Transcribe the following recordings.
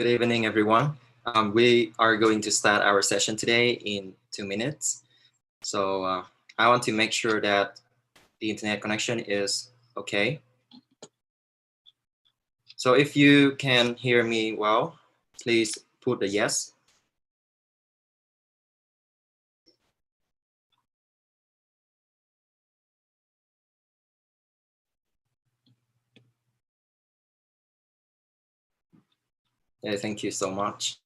Good evening, everyone. We are going to start our session today in 2 minutes. So I want to make sure that the internet connection is okay. So if you can hear me well, please put a yes. Yeah, thank you so much.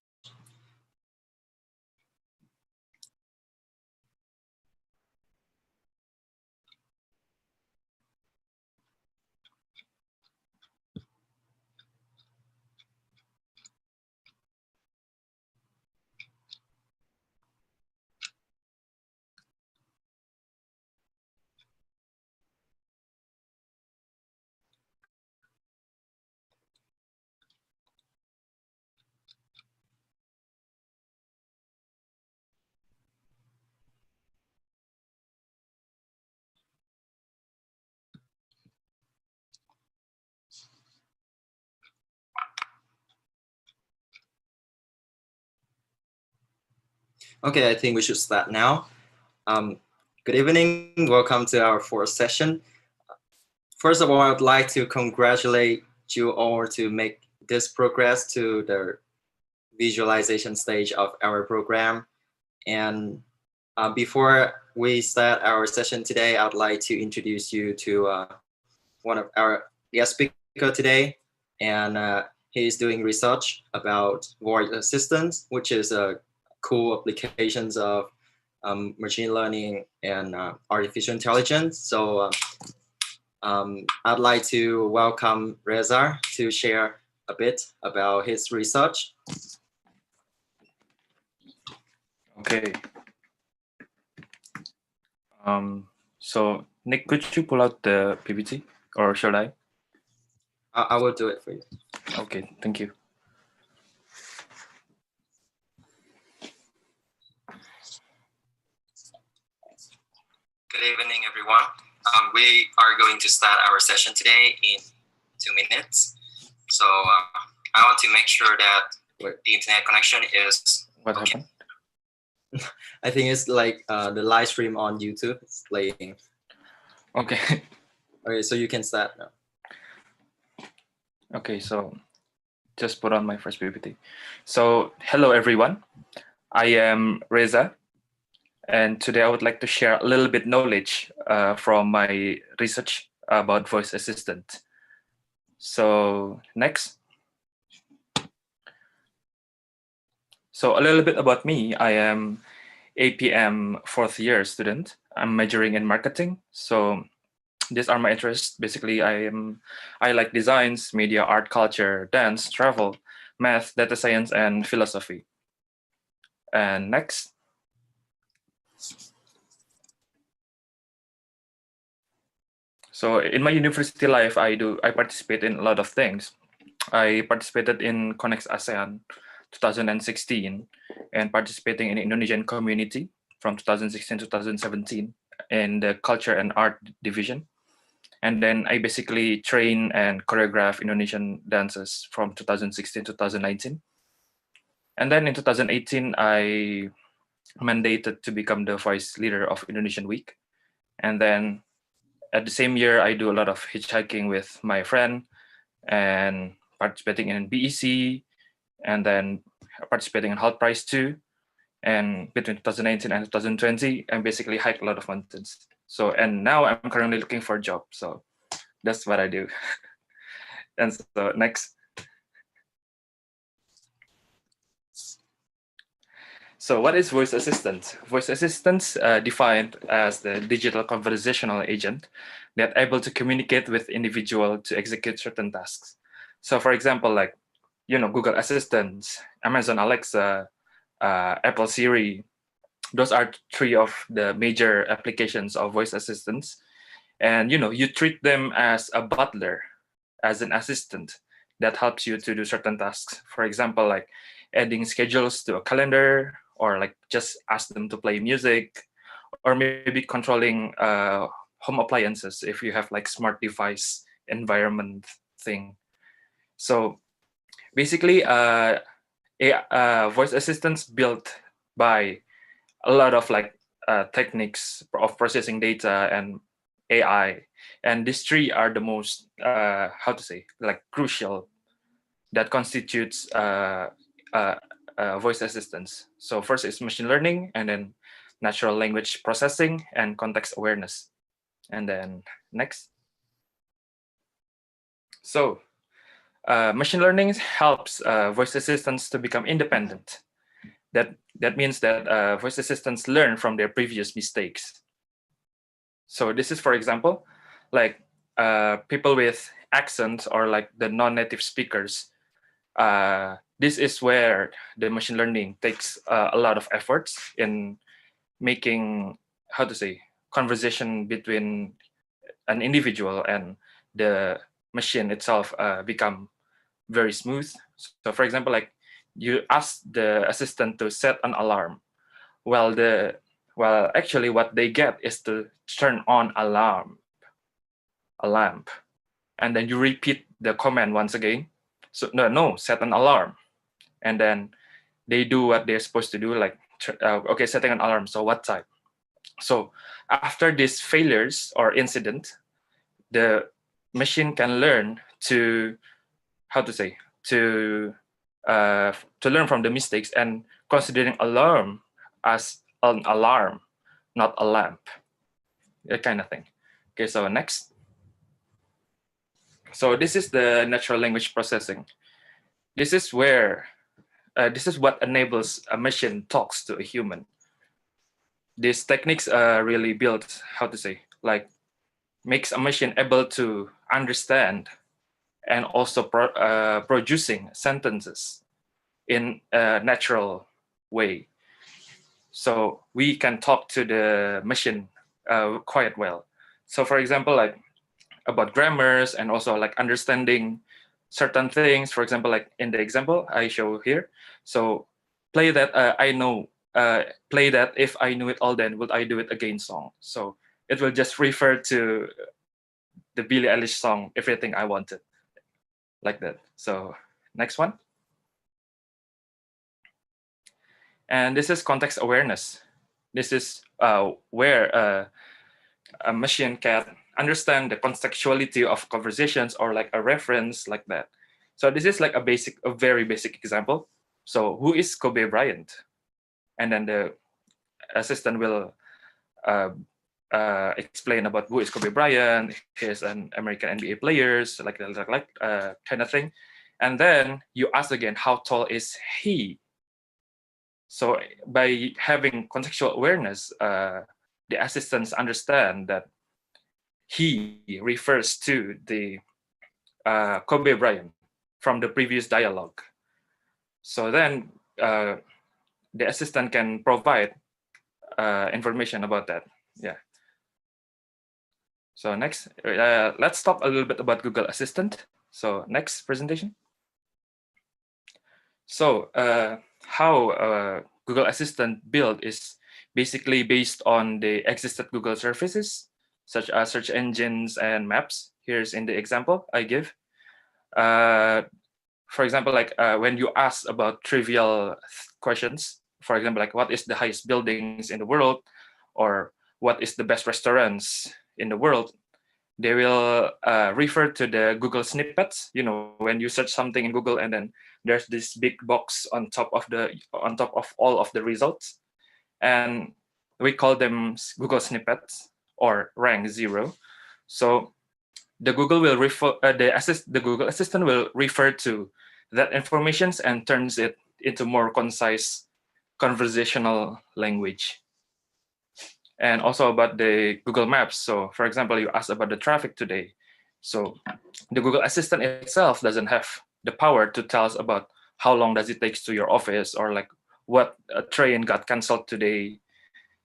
Okay, I think we should start now. Good evening. Welcome to our fourth session. First of all, I would like to congratulate you all to make this progress to the visualization stage of our program. And before we start our session today, I'd like to introduce you to one of our guest speaker today. And he's doing research about voice assistants, which is a cool applications of machine learning and artificial intelligence. So I'd like to welcome Reza to share a bit about his research. Okay. So Nick, could you pull out the PPT, or should I? I will do it for you. Okay, thank you. Good evening, everyone. We are going to start our session today in 2 minutes. So I want to make sure that the internet connection is What okay. happened? I think it's like the live stream on YouTube is playing. Okay. Okay, so you can start now. Okay, so just put on my first PPT. So hello, everyone. I am Reza, and today I would like to share a little bit knowledge from my research about voice assistant. So next. So a little bit about me. I am APM fourth year student. I'm majoring in marketing. So these are my interests. Basically, I like designs, media, art, culture, dance, travel, math, data science, and philosophy. And next. So in my university life, I participate in a lot of things. I participated in Connect ASEAN 2016 and participating in Indonesian community from 2016 to 2017 in the culture and art division. And then I basically train and choreograph Indonesian dances from 2016 to 2019. And then in 2018, I mandated to become the vice leader of Indonesian Week. And then at the same year, I do a lot of hitchhiking with my friend and participating in BEC, and then participating in Halt Prize too. And between 2019 and 2020, I basically hike a lot of mountains. So, and now I'm currently looking for a job. So that's what I do. And so next. So what is voice assistant? Voice assistants defined as the digital conversational agent that able to communicate with individual to execute certain tasks. So for example, like, Google Assistant, Amazon Alexa, Apple Siri, those are three of the major applications of voice assistants. And, you treat them as a butler, as an assistant that helps you to do certain tasks. For example, like adding schedules to a calendar, or like just ask them to play music, or maybe controlling home appliances if you have like smart device environment thing. So Basically, voice assistants built by a lot of like techniques of processing data and AI, and these three are the most how to say, like, crucial that constitutes voice assistants. So first is machine learning, and then natural language processing and context awareness, and then next. So machine learning helps voice assistants to become independent. That means that voice assistants learn from their previous mistakes. So this is, for example, like people with accents or like the non-native speakers. This is where the machine learning takes a lot of efforts in making, how to say, conversation between an individual and the machine itself become very smooth. So for example, like, you ask the assistant to set an alarm. Well, actually what they get is to turn on a lamp, and then you repeat the command once again. So no, set an alarm, and then they do what they're supposed to do, like, okay, setting an alarm. So what time? So after these failures or incident, the machine can learn to, how to say, to learn from the mistakes and considering alarm as an alarm, not a lamp, that kind of thing. Okay, so next. So this is the natural language processing. This is where this is what enables a machine talks to a human. These techniques are really built, how to say, like, makes a machine able to understand and also producing sentences in a natural way. So we can talk to the machine quite well. So for example, like, about grammars and also like understanding certain things. For example, like in the example I show here. So play that play that if I knew it all, then would I do it again song. So it will just refer to the Billie Eilish song, Everything I Wanted, like that. So next one. And this is context awareness. This is where a machine can understand the contextuality of conversations or like a reference, like that. So this is like a very basic example. So who is Kobe Bryant? And then the assistant will uh, explain about who is Kobe Bryant. He's an American NBA player, so like kind of thing. And then you ask again, how tall is he? So by having contextual awareness, the assistants understand that he refers to the Kobe Bryant from the previous dialogue. So then the assistant can provide information about that. Yeah. So next, let's talk a little bit about Google Assistant. So next presentation. So how Google Assistant build is basically based on the existed Google services, such as search engines and maps. Here's in the example I give. For example, like when you ask about trivial questions, for example, like what is the highest buildings in the world, or what is the best restaurants in the world, they will refer to the Google snippets. You know, when you search something in Google and then there's this big box on top of all of the results, and we call them Google snippets or rank 0. So the Google will refer the Google Assistant will refer to that information and turns it into more concise conversational language. And also about the Google Maps. So for example, you asked about the traffic today. So the Google Assistant itself doesn't have the power to tell us about how long does it take to your office, or like what train got canceled today.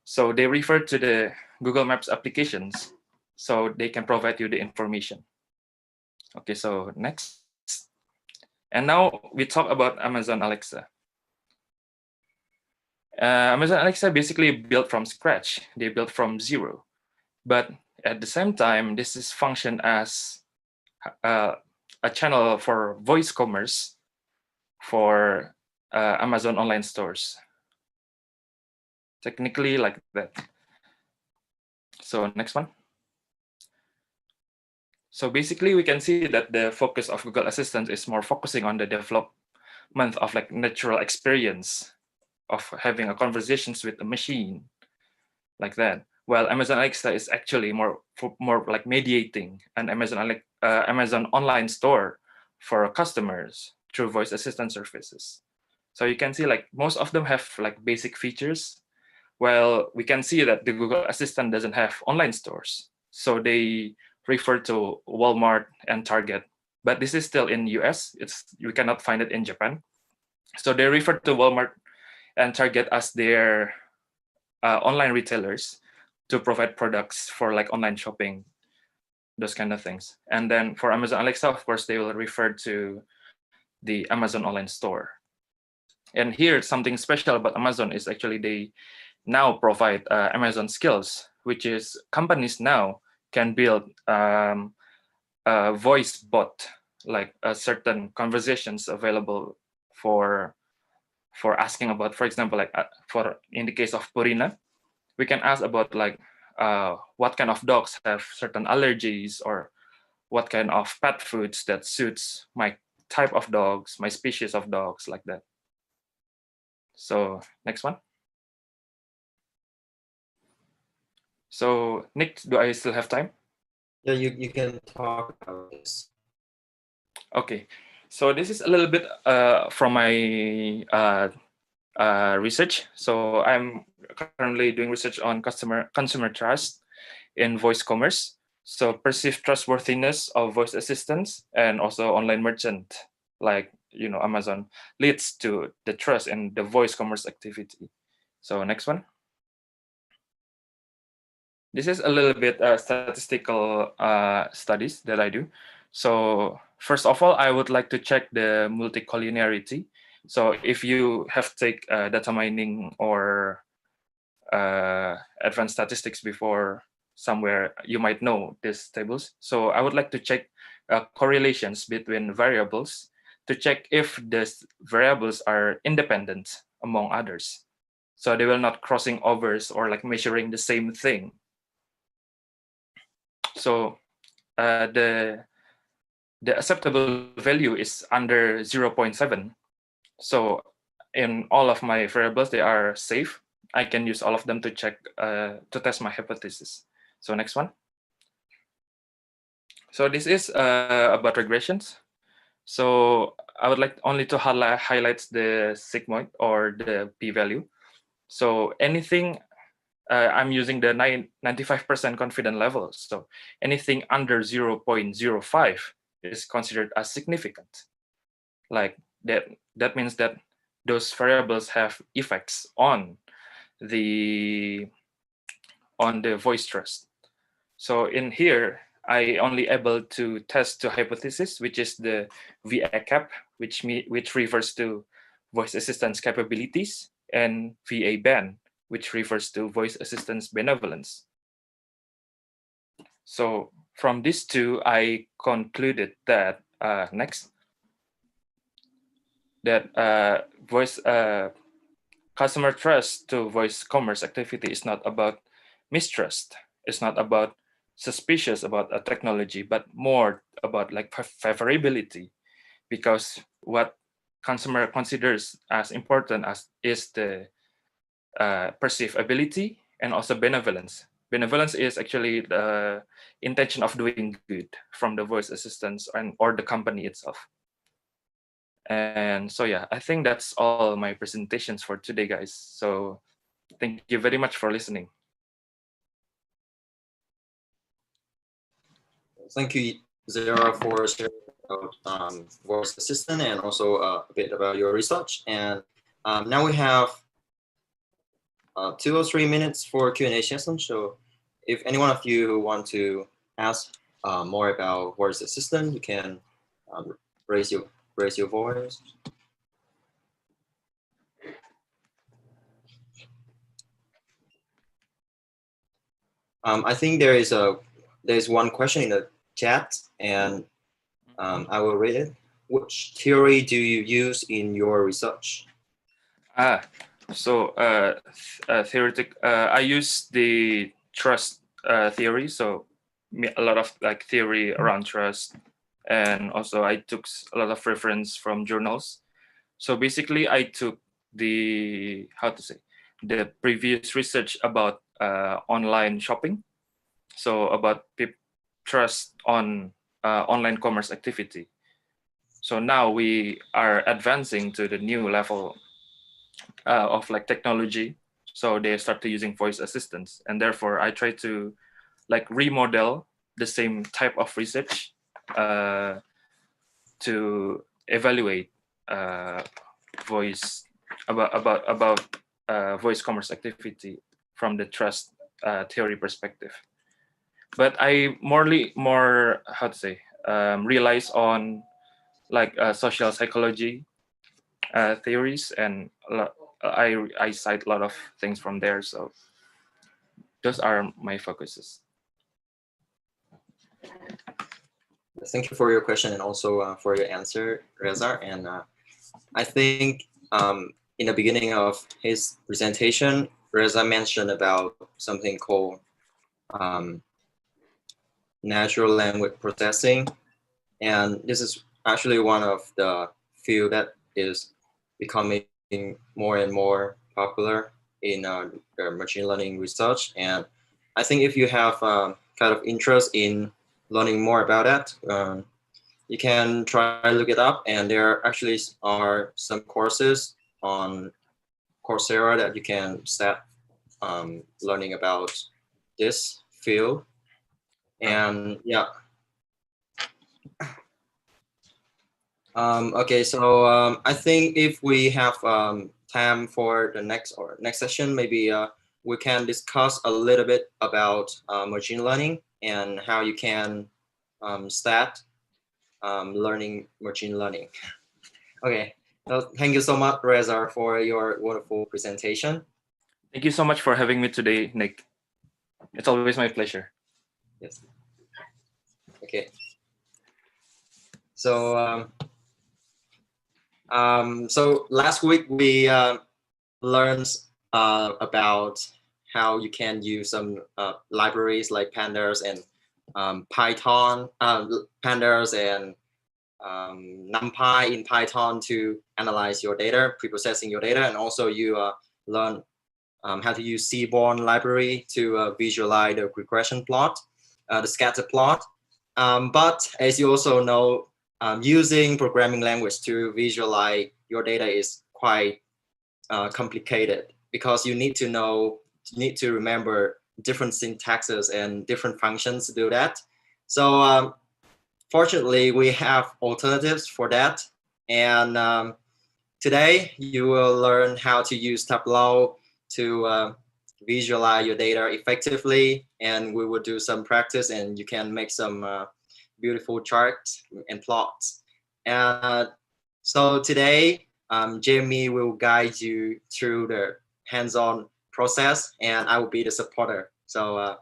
So they refer to the Google Maps applications so they can provide you the information. Okay, so next. And now we talk about Amazon Alexa. Amazon Alexa basically built from scratch. They built from 0. But at the same time, this is function as a channel for voice commerce for Amazon online stores. Technically like that. So next one. So basically we can see that the focus of Google Assistant is more focusing on the development of like natural experience of having a conversations with a machine like that. While Amazon Alexa is actually more like mediating an Amazon online store for customers through voice assistant services. So you can see like most of them have like basic features. Well, we can see that the Google Assistant doesn't have online stores. So they refer to Walmart and Target, but this is still in US. You cannot find it in Japan. So they refer to Walmart and Target as their online retailers to provide products for like online shopping, those kind of things. And then for Amazon Alexa, of course, they will refer to the Amazon online store. And here, something special about Amazon is actually they now provide Amazon skills, which is companies now can build a voice bot, like certain conversations available for asking about, for example, like for in the case of Purina, we can ask about like what kind of dogs have certain allergies, or what kind of pet foods that suits my type of dogs, my species of dogs, like that. So next one. So Nick, do I still have time? Yeah, you can talk about this. Okay, so this is a little bit from my research. So I'm currently doing research on consumer trust in voice commerce. So perceived trustworthiness of voice assistants and also online merchant like Amazon leads to the trust in the voice commerce activity. So next one. This is a little bit statistical studies that I do. So first of all, I would like to check the multicollinearity. So if you have take data mining or advanced statistics before somewhere, you might know these tables. So I would like to check correlations between variables to check if these variables are independent among others. So they will not crossing overs or like measuring the same thing. So the acceptable value is under 0.7. So in all of my variables, they are safe. I can use all of them to check to test my hypothesis. So next one. So this is about regressions. So I would like only to highlight the sigmoid or the p-value. So anything, I'm using the 95% confident level. So anything under 0.05 is considered as significant. Like that means that those variables have effects on the voice trust. So in here, I only able to test two hypotheses, which is the VA cap, which refers to voice assistance capabilities, and VA ban, which refers to voice assistance benevolence. So from these two, I concluded that next, that customer trust to voice commerce activity is not about mistrust. It's not about suspicious about a technology, but more about like favorability, because what consumer considers as important as is the perceived ability and also benevolence. Benevolence is actually the intention of doing good from the voice assistants or the company itself. And so yeah, I think that's all my presentations for today, guys. So thank you very much for listening. Thank you, Zara, for sharing about voice assistant and also a bit about your research. And now we have 2 or 3 minutes for Q&A session. So if any one of you want to ask more about voice assistant, you can raise your voice. I think there's one question in the chat, and I will read it. which theory do you use in your research? So I use the trust theory. So a lot of like theory around trust, and also I took a lot of reference from journals. So basically, I took the the previous research about online shopping. So about trust on online commerce activity. So now we are advancing to the new level of like technology. So they start to using voice assistants, and therefore I try to like remodel the same type of research to evaluate voice about voice commerce activity from the trust theory perspective. But I more relies on like social psychology theories, and I cite a lot of things from there. So those are my focuses. Thank you for your question and also for your answer, Reza. And I think in the beginning of his presentation, Reza mentioned about something called natural language processing. And this is actually one of the field that is becoming more and more popular in machine learning research. And I think if you have kind of interest in learning more about that, you can try to look it up. And there actually are some courses on Coursera that you can start learning about this field. And yeah. Okay, so I think if we have time for the next session, maybe we can discuss a little bit about machine learning and how you can start learning machine learning. Okay, well, thank you so much, Reza, for your wonderful presentation. Thank you so much for having me today, Nick. It's always my pleasure. Yes. Okay. So so last week we learned about how you can use some libraries like pandas and Python, pandas and NumPy in Python to analyze your data, pre-processing your data, and also you learn how to use Seaborn library to visualize the regression plot, the scatter plot. But as you also know, using programming language to visualize your data is quite complicated because you need to remember different syntaxes and different functions to do that. So fortunately, we have alternatives for that. And today you will learn how to use Tableau to visualize your data effectively. And we will do some practice and you can make some beautiful charts and plots. And so today, Jamie will guide you through the hands-on process and I will be the supporter. So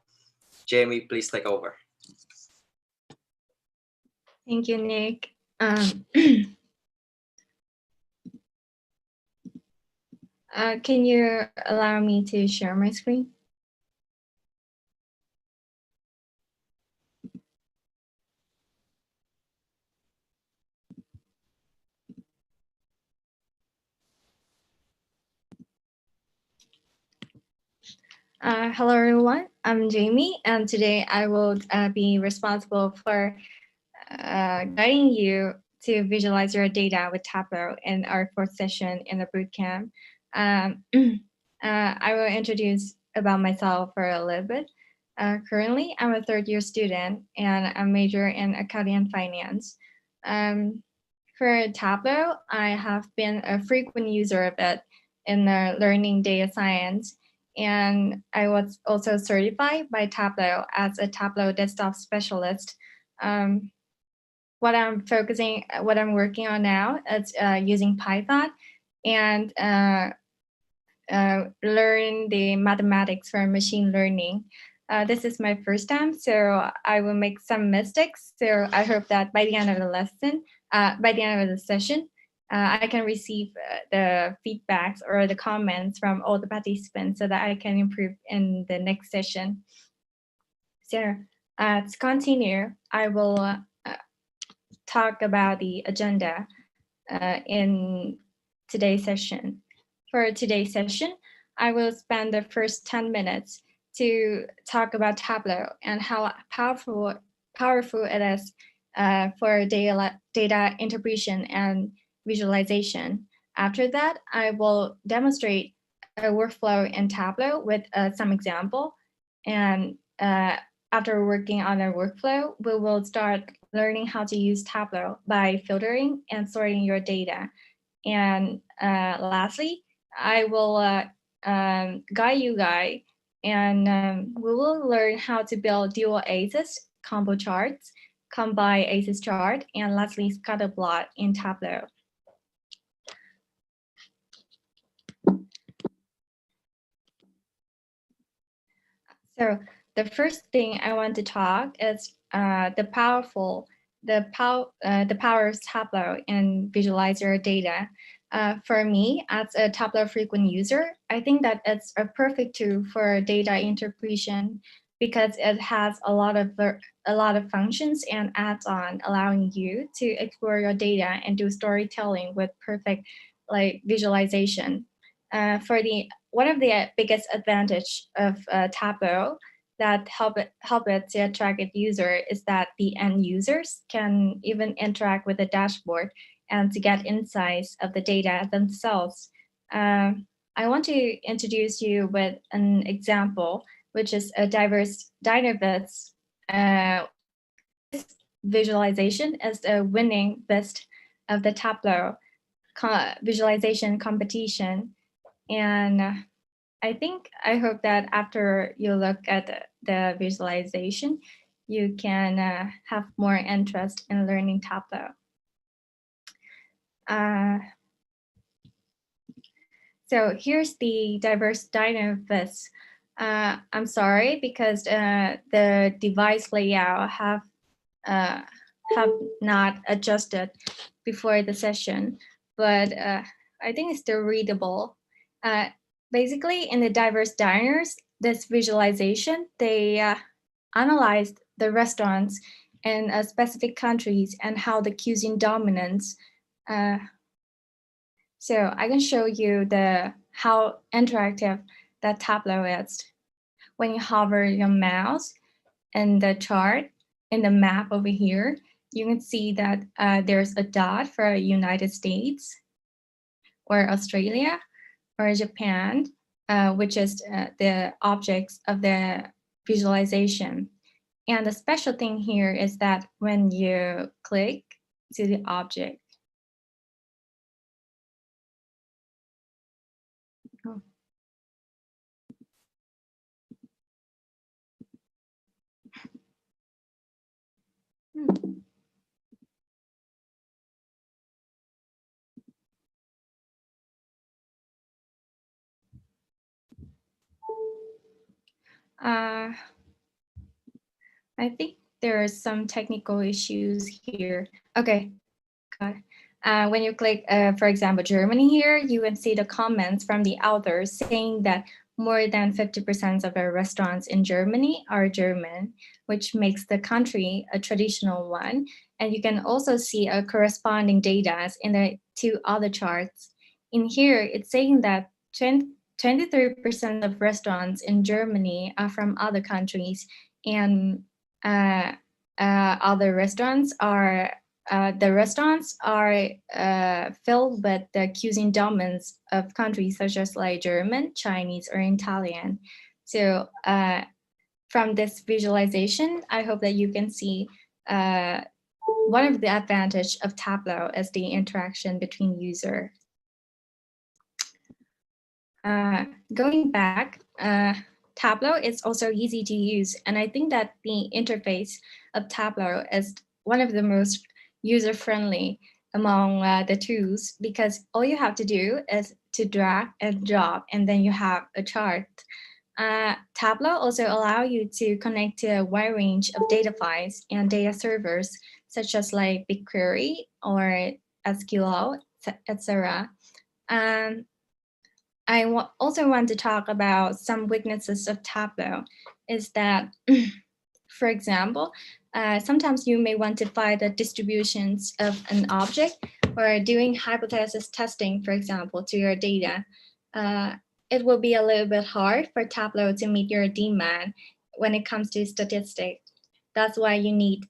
Jamie, please take over. Thank you, Nick. Can you allow me to share my screen? Hello, everyone. I'm Jamie, and today I will be responsible for guiding you to visualize your data with Tableau in our fourth session in the bootcamp. I will introduce about myself for a little bit. Currently, I'm a third-year student, and I major in accounting and finance. For Tableau, I have been a frequent user of it in learning data science. And I was also certified by Tableau as a Tableau desktop specialist. What I'm working on now is using Python and learn the mathematics for machine learning. This is my first time, so I will make some mistakes. So I hope that by the end of the lesson, by the end of the session, I can receive the feedbacks or the comments from all the participants so that I can improve in the next session. So to continue, I will talk about the agenda in today's session. For today's session, I will spend the first 10 minutes to talk about Tableau and how powerful it is for data interpretation and visualization. After that, I will demonstrate a workflow in Tableau with some example. And after working on a workflow, we will start learning how to use Tableau by filtering and sorting your data. And lastly, I will guide you guys, and we will learn how to build dual axis combo charts, combine axis chart, and lastly, scatter plot in Tableau. So the first thing I want to talk is the power of Tableau and visualize your data. For me, as a Tableau frequent user, I think that it's a perfect tool for data interpretation because it has a lot of functions and add-on allowing you to explore your data and do storytelling with perfect visualization. One of the biggest advantage of Tableau that help it to attract its user is that the end users can even interact with the dashboard and to get insights of the data themselves. I want to introduce you with an example, which is a diverse Dynavix. This visualization is the winning best of the Tableau visualization competition. And I hope that after you look at the visualization, you can have more interest in learning Tableau. So here's the diverse Dynavix. I'm sorry because the device layout have not adjusted before the session, but I think it's still readable. Basically, in the diverse diners, this visualization, they analyzed the restaurants in specific countries and how the cuisine dominance. So I can show you how interactive that Tableau is. When you hover your mouse in the chart, in the map over here, you can see that there's a dot for United States or Australia or Japan, which is the objects of the visualization. And the special thing here is that when you click to the object, I think there are some technical issues here. Okay, got it. When you click, for example, Germany here, you can see the comments from the authors saying that more than 50% of the restaurants in Germany are German, which makes the country a traditional one. And you can also see a corresponding data in the two other charts. In here, it's saying that 23% of restaurants in Germany are from other countries, and other restaurants are filled with the cuisine dominance of countries such as like German, Chinese, or Italian. So from this visualization, I hope that you can see one of the advantage of Tableau is the interaction between user. Going back, Tableau is also easy to use, and I think that the interface of Tableau is one of the most user-friendly among the tools, because all you have to do is to drag and drop, and then you have a chart. Tableau also allows you to connect to a wide range of data files and data servers, such as like BigQuery or SQL, etc. Um, I also want to talk about some weaknesses of Tableau. Is that, for example, sometimes you may want to find the distributions of an object or doing hypothesis testing, for example, to your data. It will be a little bit hard for Tableau to meet your demand when it comes to statistics. That's why you need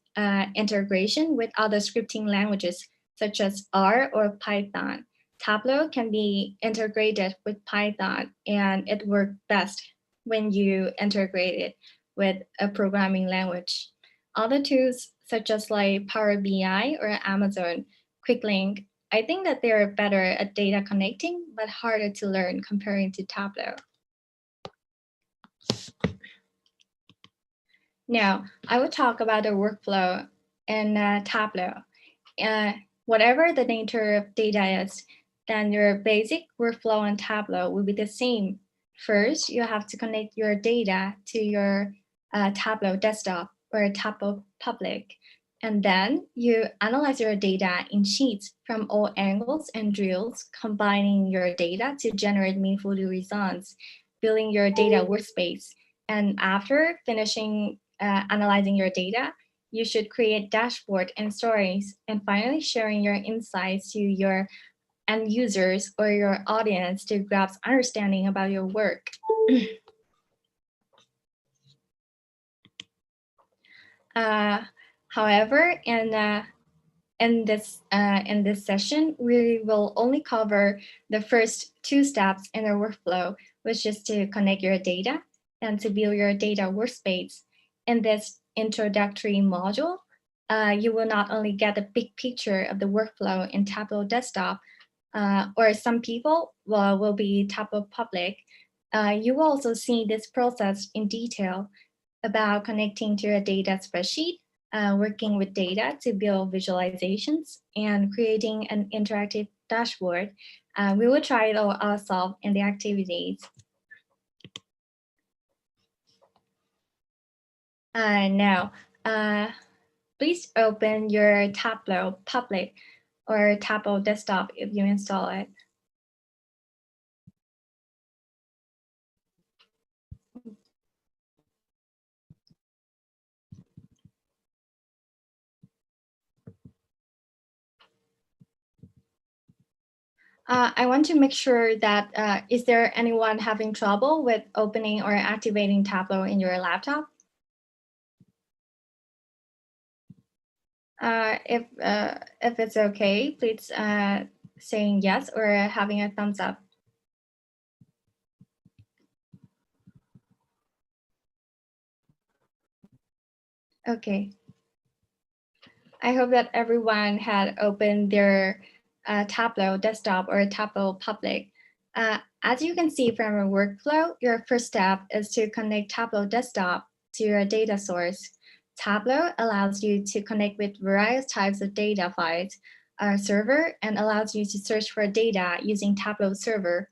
integration with other scripting languages such as R or Python. Tableau can be integrated with Python, and it works best when you integrate it with a programming language. Other tools such as like Power BI or Amazon QuickLink, I think that they're better at data connecting, but harder to learn comparing to Tableau. Now, I will talk about the workflow in Tableau. Whatever the nature of data is, then your basic workflow in Tableau will be the same. First, you have to connect your data to your Tableau desktop or Tableau public. And then you analyze your data in sheets from all angles and drills, combining your data to generate meaningful results, building your data workspace. And after finishing analyzing your data, you should create dashboard and stories, and finally sharing your insights to your end users or your audience to grasp understanding about your work. However, in this session, we will only cover the first two steps in our workflow, which is to connect your data and to build your data workspace. In this introductory module, you will not only get a big picture of the workflow in Tableau desktop, or some people will be Tableau public. You will also see this process in detail about connecting to a data spreadsheet, working with data to build visualizations, and creating an interactive dashboard. We will try it all ourselves in the activities. Now, please open your Tableau public or Tableau desktop if you install it. I want to make sure that, is there anyone having trouble with opening or activating Tableau in your laptop? If it's okay, please saying yes or having a thumbs up. Okay. I hope that everyone had opened their Tableau desktop or Tableau public. As you can see from our workflow, your first step is to connect Tableau desktop to your data source. Tableau allows you to connect with various types of data files, server, and allows you to search for data using Tableau server.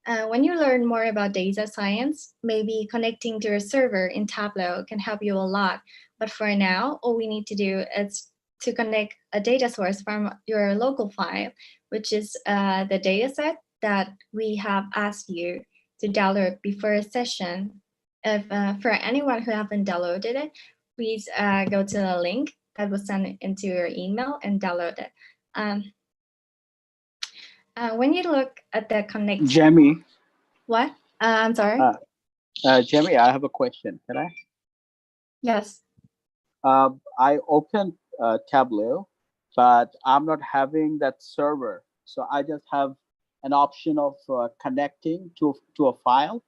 When you learn more about data science, maybe connecting to a server in Tableau can help you a lot. But for now, all we need to do is to connect a data source from your local file, which is the data set that we have asked you to download before a session. If for anyone who haven't downloaded it, please go to the link that was sent into your email and download it. When you look at the connect... Jamie. What? I'm sorry. Jamie, I have a question. Can I? Yes. I opened Tableau, but I'm not having that server. So I just have an option of connecting to a file.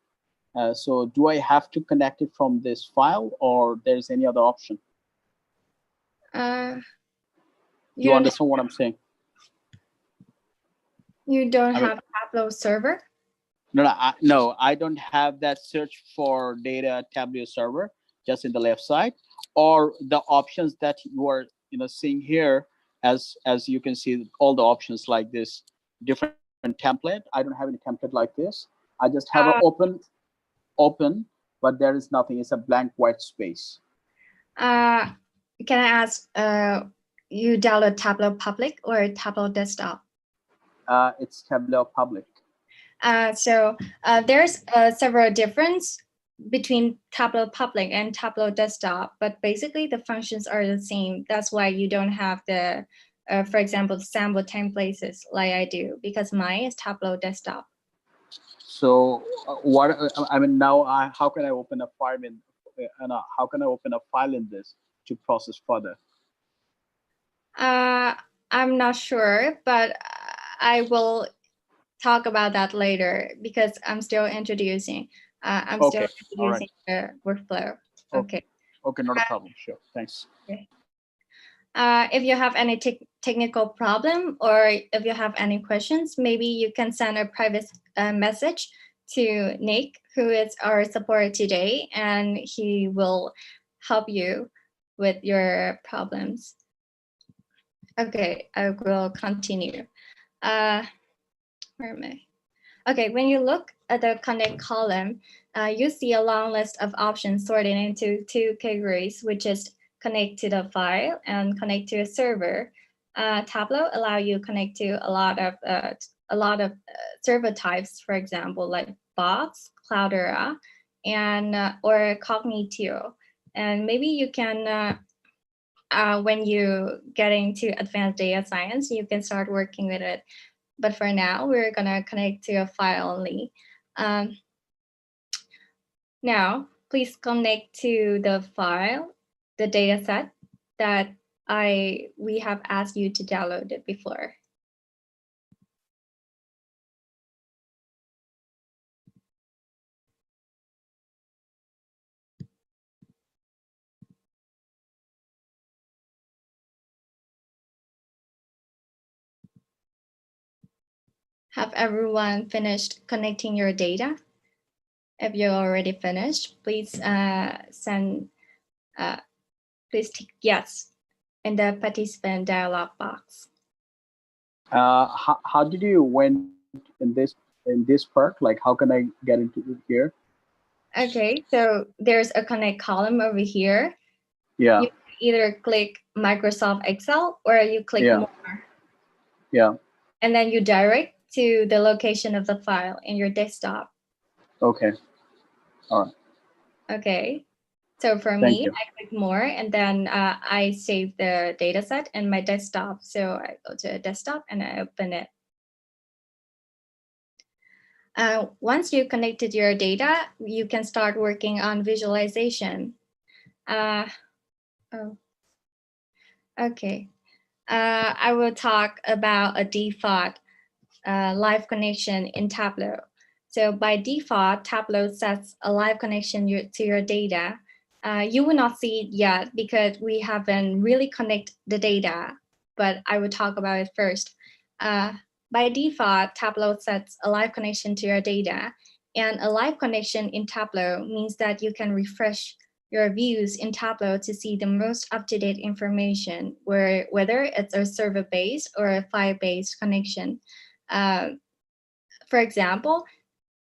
So do I have to connect it from this file, or there's any other option? You understand what I'm saying? You don't have Tableau server? No, I don't have that search for data Tableau server just in the left side, or the options that you are seeing here. As you can see, all the options like this different template. I don't have any template like this. I just have an open, but there is nothing. It's a blank white space. Can I ask, you download Tableau Public or Tableau Desktop? It's Tableau Public. So there's several difference between Tableau Public and Tableau Desktop, but basically the functions are the same. That's why you don't have the, for example, sample templates like I do, because mine is Tableau Desktop. So what I mean now, how can I open a file in, how can I open a file in this to process further? I'm not sure, but I will talk about that later because I'm still introducing. I'm still introducing the workflow. Okay. Okay, not a problem. Sure, thanks. Okay. If you have any technical problem or if you have any questions, maybe you can send a private message to Nick, who is our support today, and he will help you with your problems. Okay, I will continue. Where am I? Okay, when you look at the connect column, you see a long list of options sorted into two categories, which is connect to the file and connect to a server. Tableau allow you connect to a lot of server types, for example, like Box, Cloudera, and or Cognitio. And maybe you can, when you get into advanced data science, you can start working with it. But for now, we're gonna connect to a file only. Now, please connect to the file, the data set that we have asked you to download it before. Have everyone finished connecting your data? If you're already finished, please please tick yes in the participant dialog box. How did you went in this part? Like, how can I get into here? Okay, so there's a connect column over here. Yeah. You either click Microsoft Excel or you click more. Yeah. And then you direct to the location of the file in your desktop. Okay. All right. Okay. So for me, I click more and then I save the data set in my desktop. So I go to desktop and I open it. Once you connected your data, you can start working on visualization. Okay. I will talk about a default live connection in Tableau. So by default, Tableau sets a live connection to your data. You will not see it yet because we haven't really connected the data, but I will talk about it first. By default, Tableau sets a live connection to your data, and a live connection in Tableau means that you can refresh your views in Tableau to see the most up-to-date information, whether it's a server-based or a file-based connection. For example,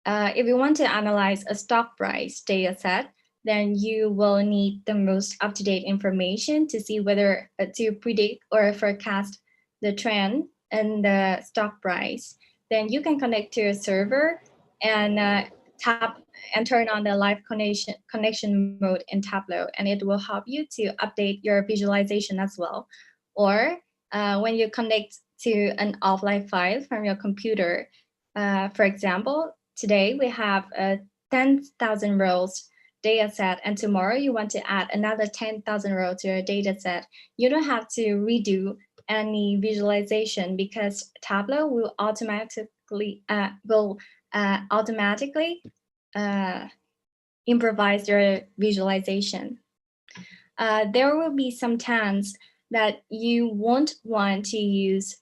if you want to analyze a stock price data set, then you will need the most up-to-date information to see whether to predict or forecast the trend in the stock price. Then you can connect to a server and tap and turn on the live connection mode in Tableau, and it will help you to update your visualization as well. Or when you connect to an offline file from your computer, for example, today we have a 10,000 rows data set, and tomorrow you want to add another 10,000 rows to your data set. You don't have to redo any visualization because Tableau will automatically improvise your visualization. There will be some times that you won't want to use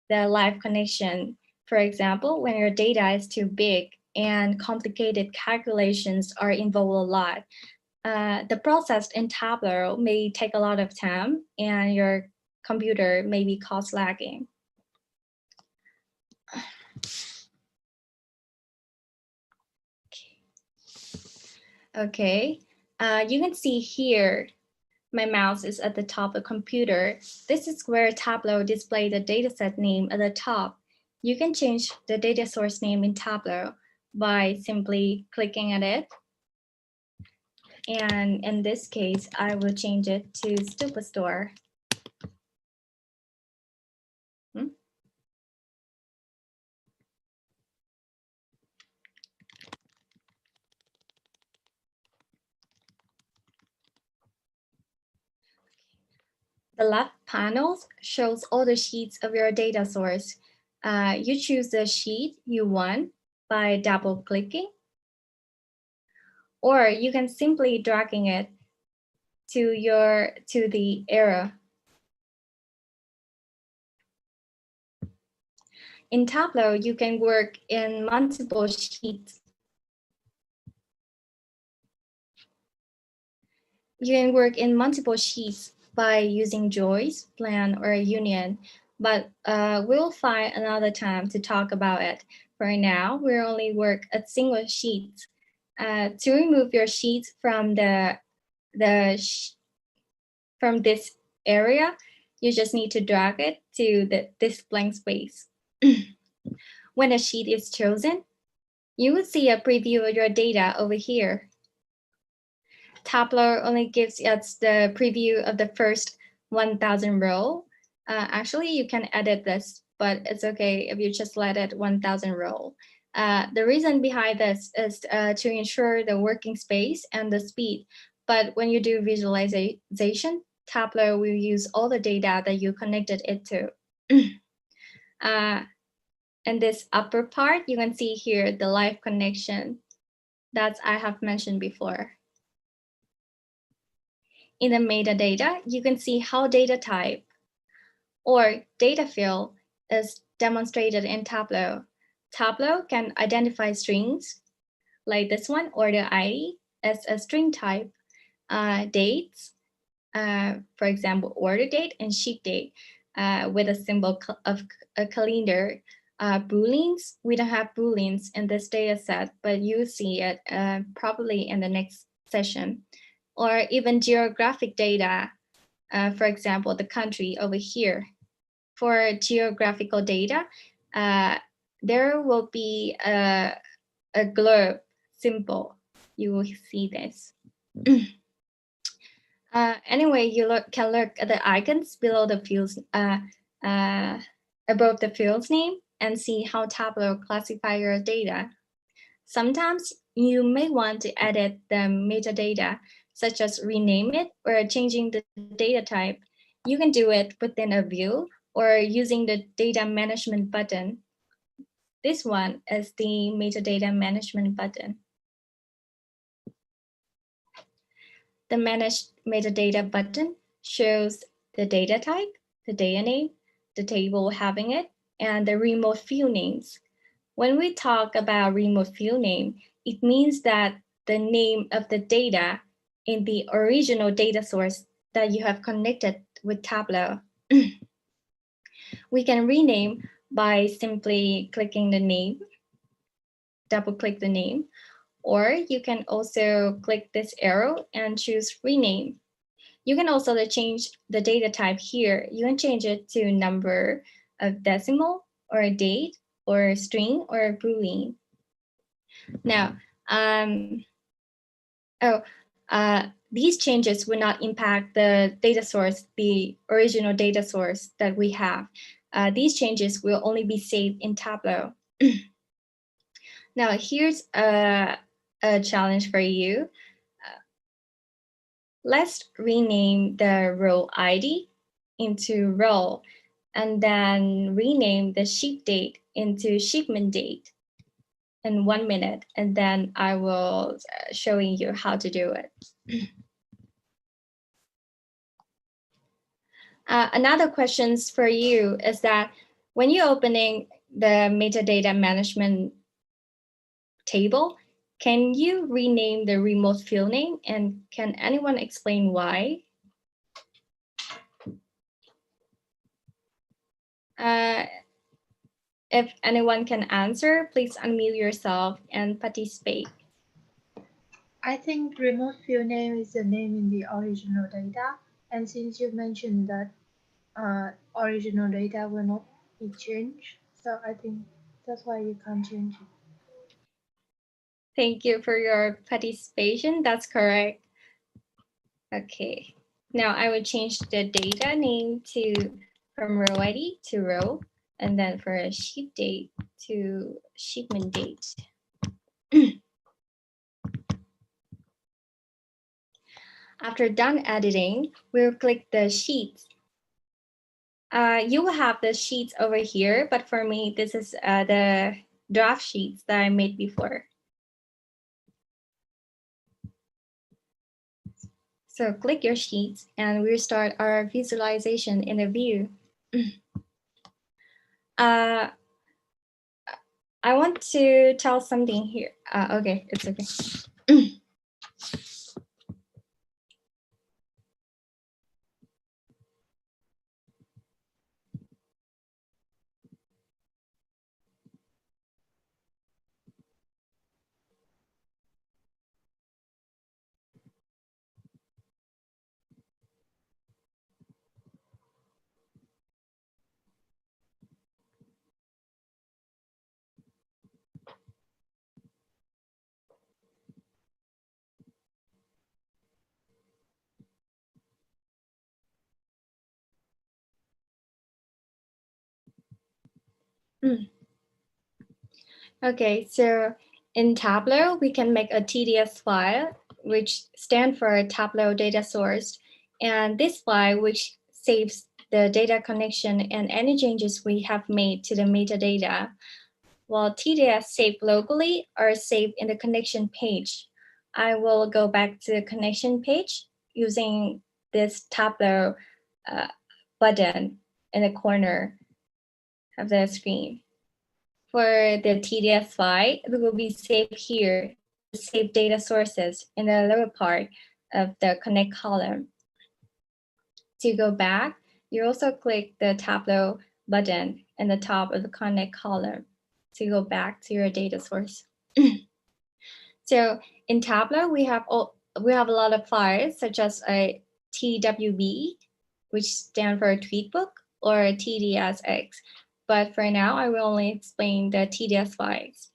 the live connection. For example, when your data is too big and complicated calculations are involved a lot, the process in Tableau may take a lot of time and your computer may be cost lagging. Okay, you can see here, my mouse is at the top of the computer. This is where Tableau displays the dataset name at the top. You can change the data source name in Tableau by simply clicking at it. And in this case, I will change it to Superstore. The left panel shows all the sheets of your data source. You choose the sheet you want by double clicking, or you can simply dragging it to the arrow. In Tableau, you can work in multiple sheets. You can work in multiple sheets by using choice, plan, or union, but we'll find another time to talk about it. For now, we'll only work at single sheets. To remove your sheets from from this area, you just need to drag it to this blank space. When a sheet is chosen, you will see a preview of your data over here. Tableau only gives us the preview of the first 1,000 row. Actually, you can edit this, but it's okay if you just let it 1,000 row. The reason behind this is to ensure the working space and the speed. But when you do visualization, Tableau will use all the data that you connected it to. In this upper part, you can see here the live connection that I have mentioned before. In the metadata, you can see how data type or data field is demonstrated in Tableau. Tableau can identify strings like this one, or the ID as a string type, dates, for example, order date and ship date with a symbol of a calendar. Booleans, we don't have Booleans in this data set, but you see it probably in the next session. Or even geographic data, for example, the country over here. For geographical data, there will be a globe symbol. You will see this. Anyway, you can look at the icons below the fields, above the field's name, and see how Tableau classify your data. Sometimes you may want to edit the metadata, such as rename it or changing the data type. You can do it within a view or using the data management button. This one is the metadata management button. The Manage Metadata button shows the data type, the data name, the table having it, and the remote field names. When we talk about remote field name, it means that the name of the data in the original data source that you have connected with Tableau. We can rename by simply clicking the name, double click the name, or you can also click this arrow and choose rename. You can also change the data type here. You can change it to number of decimal or a date or a string or a Boolean. Now, these changes will not impact the data source, the original data source that we have. These changes will only be saved in Tableau. Now, here's a challenge for you. Let's rename the row ID into row, and then rename the ship date into shipment date in 1 minute, and then I will showing you how to do it. Another questions for you is that when you're opening the metadata management table, can you rename the remote field name, and can anyone explain why? If anyone can answer, please unmute yourself and participate. I think remote field name is the name in the original data. And since you mentioned that original data will not be changed, so I think that's why you can't change it. Thank you for your participation. That's correct. Okay. Now I will change the data name to from row ID to row, and then for a ship date to shipment date. After done editing, we'll click the sheets. You will have the sheets over here, but for me, this is the draft sheets that I made before. So click your sheets and we'll start our visualization in the view. I want to tell something here. Okay, it's okay. Okay, so in Tableau, we can make a TDS file, which stands for Tableau data source. And this file, which saves the data connection and any changes we have made to the metadata, while TDS saved locally or saved in the connection page. I will go back to the connection page using this Tableau button in the corner of the screen. For the TDS file, it will be saved here in the Save Data Sources in the lower part of the Connect column. To go back, you also click the Tableau button in the top of the Connect column to go back to your data source. So in Tableau, we have a lot of files such as a TWB, which stands for Tweetbook, or TDSX. But for now, I will only explain the TDS files.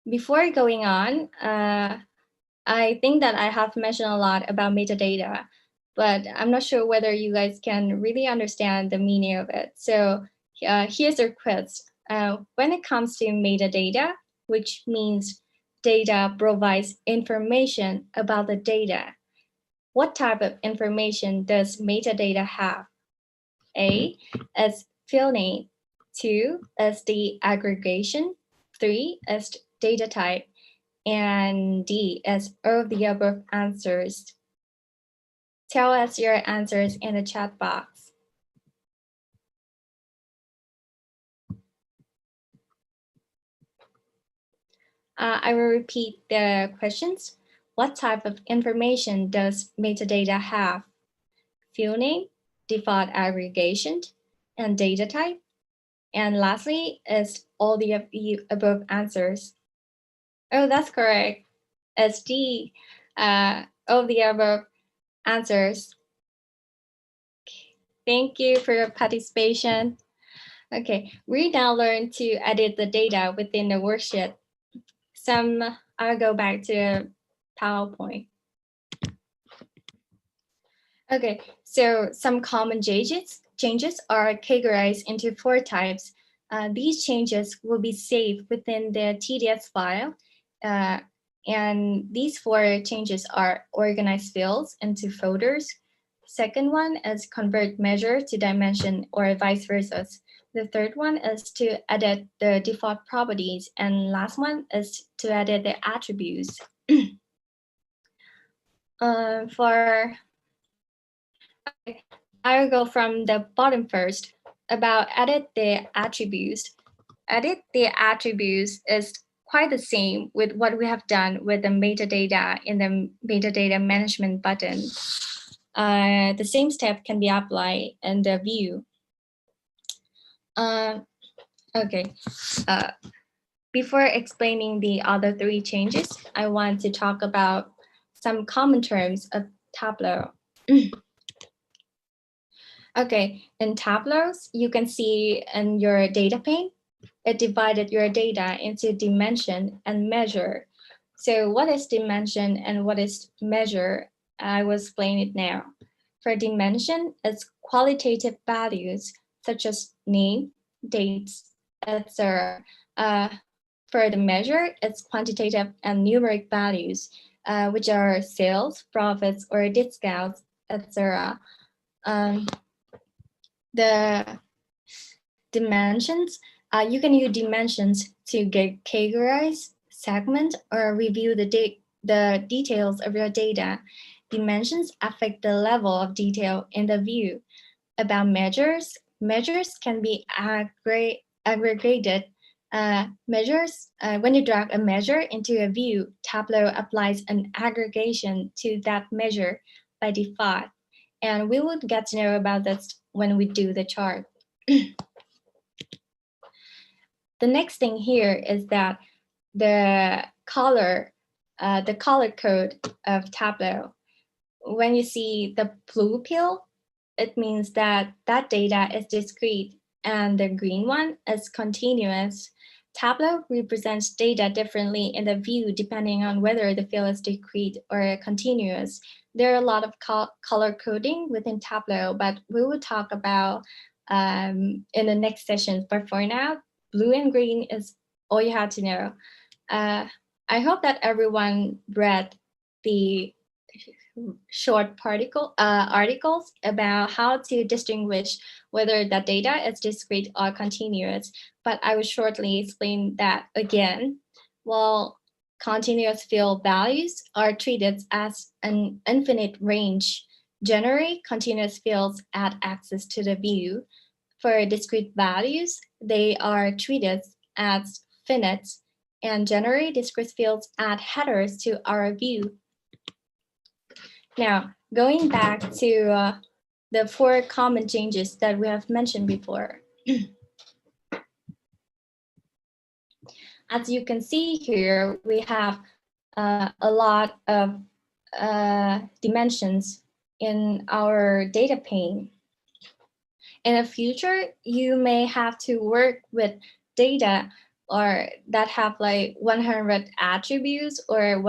Before going on, I think that I have mentioned a lot about metadata, but I'm not sure whether you guys can really understand the meaning of it. So here's a quiz. When it comes to metadata, which means data provides information about the data, what type of information does metadata have? A, as field name. 2, as the aggregation. 3, as data type. And D, as all of the above answers. Tell us your answers in the chat box. I will repeat the questions. What type of information does metadata have? Field name, default aggregation, and data type. And lastly is all the above answers. Oh, that's correct. As D, all the above answers. Thank you for your participation. Okay, we now learn to edit the data within the worksheet. I'll go back to PowerPoint. Okay, so some common changes are categorized into 4 types. These changes will be saved within the TDS file. And these 4 changes are organize fields into folders. Second one is convert measure to dimension or vice versa. The third one is to edit the default properties. And last one is to edit the attributes. I'll go from the bottom first. About edit the attributes. Edit the attributes is quite the same with what we have done with the metadata in the metadata management button. The same step can be applied in the view. Okay. Before explaining the other three changes, I want to talk about some common terms of Tableau. Okay, in Tableaus, you can see in your data pane, it divided your data into dimension and measure. So what is dimension and what is measure? I will explain it now. For dimension, it's qualitative values such as name, dates, etc. For the measure, it's quantitative and numeric values, which are sales, profits, or discounts, etc. The dimensions, you can use dimensions to categorize, segment, or review the details of your data. Dimensions affect the level of detail in the view. About measures, measures can be aggregated. When you drag a measure into a view, Tableau applies an aggregation to that measure by default. And we will get to know about this when we do the chart. The next thing here is that the color code of Tableau. When you see the blue pill, it means that that data is discrete, and the green one is continuous. Tableau represents data differently in the view depending on whether the field is discrete or continuous. There are a lot of color coding within Tableau, but we will talk about in the next session. But for now, blue and green is all you have to know. I hope that everyone read the short articles about how to distinguish whether the data is discrete or continuous, but I will shortly explain that again. Well, continuous field values are treated as an infinite range. Generally, continuous fields add access to the view. For discrete values, they are treated as finite, and generally discrete fields add headers to our view. Now, going back to the 4 common changes that we have mentioned before. As you can see here, we have a lot of dimensions in our data pane. In the future, you may have to work with data or that have like 100 attributes or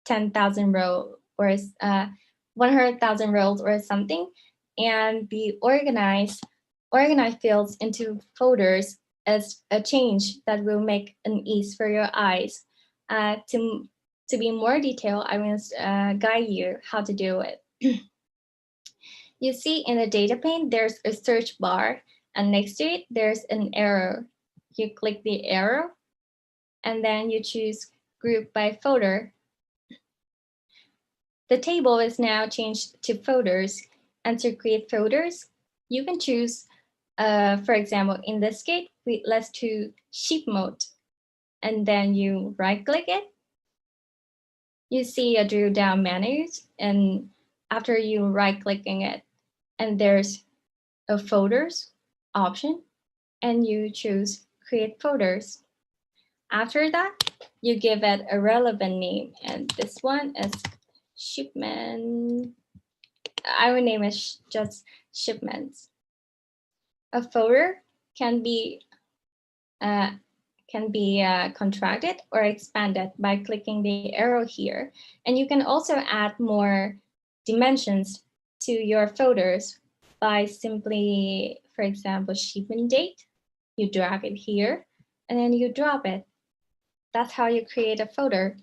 10,000 rows or 100,000 rows or something, and be organize fields into folders as a change that will make an ease for your eyes. To be more detailed, I will guide you how to do it. You see in the data pane, there's a search bar, and next to it, there's an arrow. You click the arrow, and then you choose group by folder. The table is now changed to folders, and to create folders, you can choose, for example, in this case, let's choose sheet mode, and then you right-click it. You see a drill-down menu, and after you right-clicking it, and there's a folders option, and you choose create folders. After that, you give it a relevant name, and this one is shipment. I will name it just shipments. A folder can be contracted or expanded by clicking the arrow here, and you can also add more dimensions to your folders by simply, for example, shipment date. You drag it here, and then you drop it. That's how you create a folder.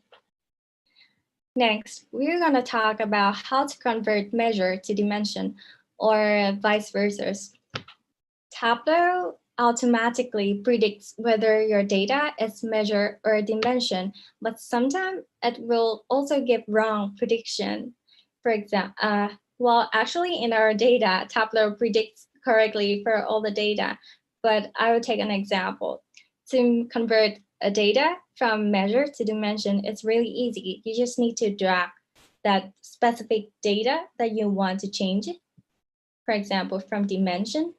Next, we're going to talk about how to convert measure to dimension or vice versa. Tableau automatically predicts whether your data is measure or dimension, but sometimes it will also give wrong prediction. For example, well, actually in our data, Tableau predicts correctly for all the data, but I will take an example. To convert a data from measure to dimension, it's really easy. You just need to drag that specific data that you want to change it. For example, from dimension,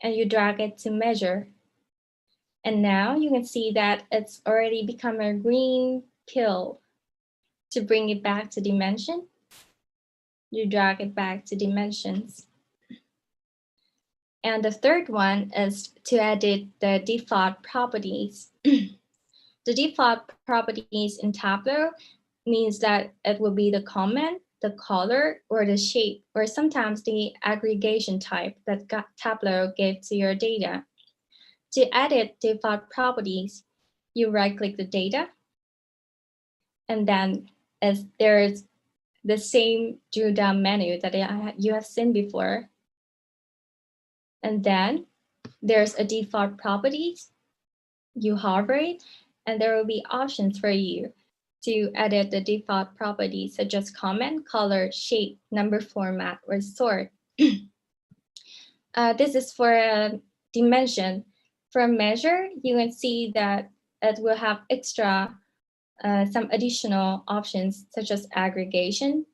and you drag it to measure. And now you can see that it's already become a green pill. To bring it back to dimension, you drag it back to dimensions. And the third one is to edit the default properties. The default properties in Tableau means that it will be the comment, the color, or the shape, or sometimes the aggregation type that Tableau gave to your data. To edit default properties, you right-click the data, and then as there's the same drill-down menu that you have seen before. And then there's a default properties. You hover it, and there will be options for you to edit the default properties such as comment, color, shape, number format, or sort. This is for a dimension. For measure, you can see that it will have extra some additional options such as aggregation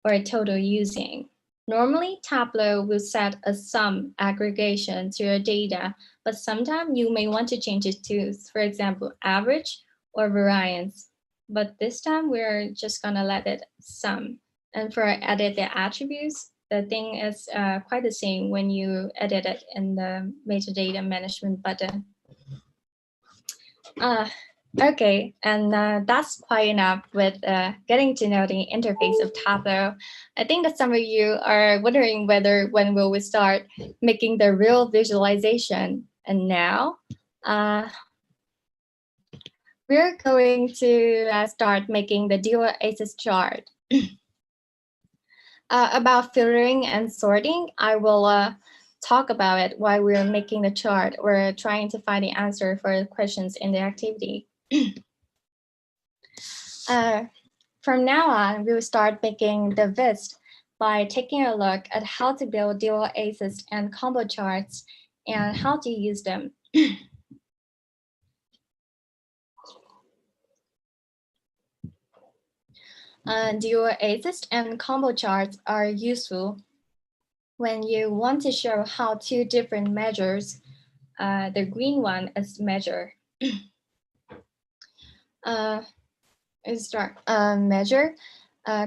or total using. Normally, Tableau will set a sum aggregation to your data, but sometimes you may want to change it to, for example, average or variance. But this time we're just gonna let it sum. And for edit the attributes, the thing is quite the same when you edit it in the metadata management button. Okay, and that's quite enough with getting to know the interface of Tableau. I think that some of you are wondering when will we start making the real visualization. And now we're going to start making the dual axis chart. About filtering and sorting, I will talk about it while we're making the chart or trying to find the answer for the questions in the activity. From now on, we will start making the VIST by taking a look at how to build dual axis and combo charts and how to use them. Dual axis and combo charts are useful when you want to show how two different measures, the green one is measure, measure,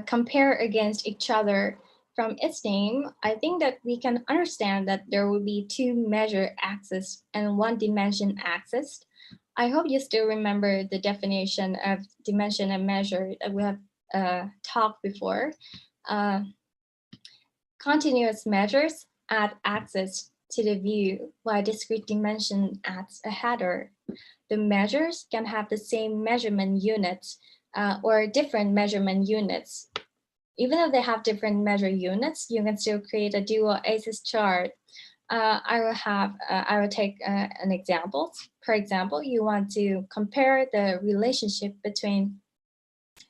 compare against each other. From its name, I think that we can understand that there will be two measure axes and one dimension axis. I hope you still remember the definition of dimension and measure that we have talked before. Continuous measures add axis to the view, while discrete dimension adds a header. The measures can have the same measurement units or different measurement units. Even if they have different measure units, you can still create a dual axis chart. I will take an example. For example, you want to compare the relationship between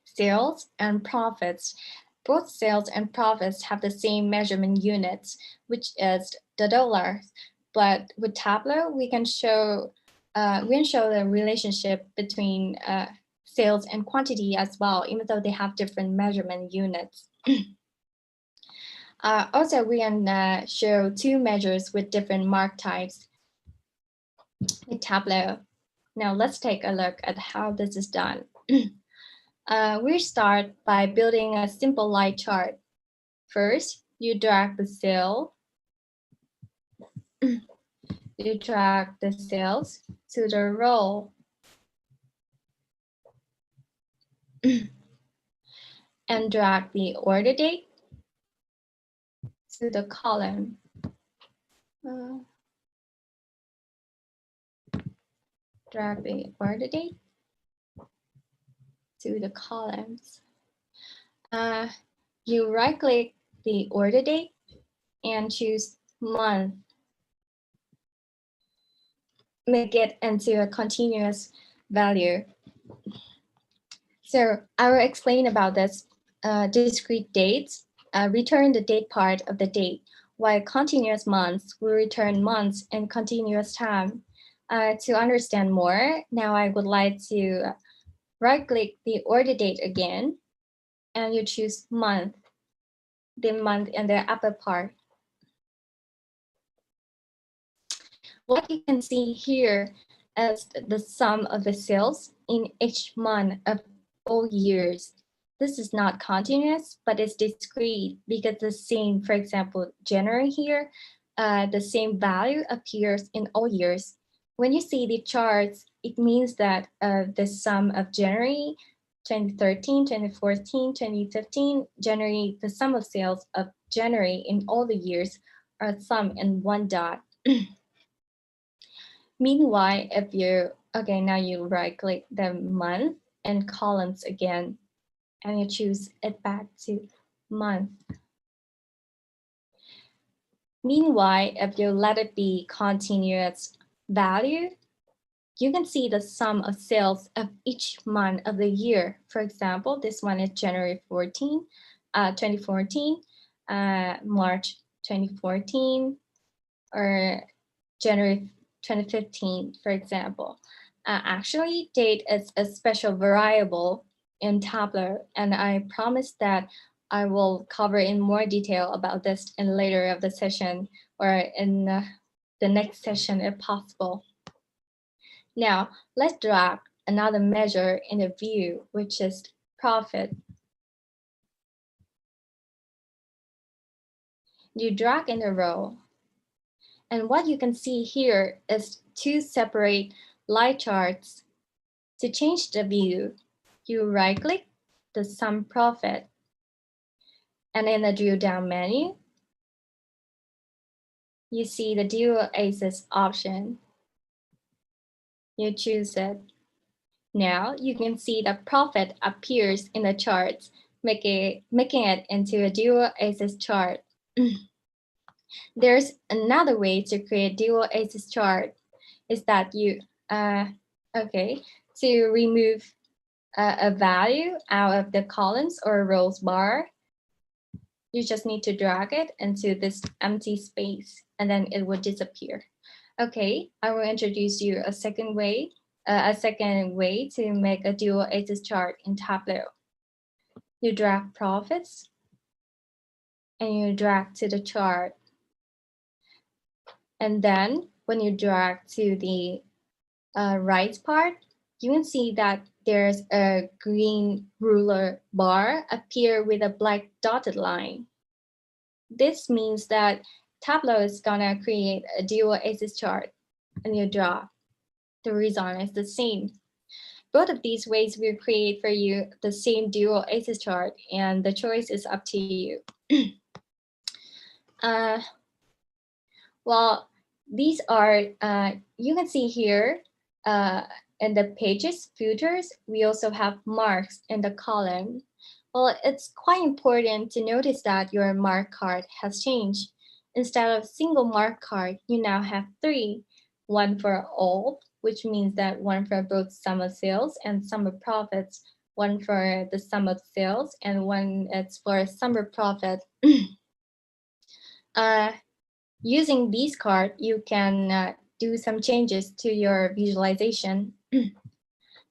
sales and profits. Both sales and profits have the same measurement units, which is the dollars. But with Tableau, we can show the relationship between sales and quantity as well, even though they have different measurement units. Also, we can show two measures with different mark types with Tableau. Now let's take a look at how this is done. We start by building a simple line chart. First, you drag the cell. You drag the cells to the row. And drag the order date to the column. Drag the order date to the columns. You right-click the order date and choose month. Make it into a continuous value. So I will explain about this. Discrete dates return the date part of the date, while continuous months will return months in continuous time. To understand more, now I would like to right-click the order date again, and you choose month, the month in the upper part. What you can see here is the sum of the sales in each month of all years. This is not continuous, but it's discrete because the same, for example, January here, the same value appears in all years. When you see the charts, it means that the sum of January 2013, 2014, 2015, January, the sum of sales of January in all the years are summed in one dot. Meanwhile, if you, okay, now you right click the month and columns again, and you choose it back to month. Meanwhile, if you let it be continuous value, you can see the sum of sales of each month of the year. For example, this one is January 2014, March 2014, or January 2015, for example. Actually, date is a special variable in Tableau, and I promise that I will cover in more detail about this in later of the session or in the next session if possible. Now, let's drag another measure in the view, which is profit. You drag in a row. And what you can see here is two separate line charts. To change the view, you right-click the sum profit. And in the drill down menu, you see the dual axis option. You choose it. Now you can see that profit appears in the charts, making it into a dual axis chart. There's another way to create dual axis chart is that you, to remove a value out of the columns or rows bar, you just need to drag it into this empty space and then it will disappear. Okay, I will introduce you a second way to make a dual axis chart in Tableau. You drag profits and you drag to the chart. And then when you drag to the right part, you can see that there's a green ruler bar appear with a black dotted line. This means that Tableau is gonna create a dual axis chart and you draw. The result is the same. Both of these ways will create for you the same dual axis chart and the choice is up to you. Well, these are, you can see here in the pages filters, we also have marks in the column. Well, it's quite important to notice that your mark card has changed. Instead of single mark card, you now have three, one for all, which means that one for both sum of sales and sum of profits, one for the sum of sales and one it's for sum of profit. Using these cards, you can do some changes to your visualization.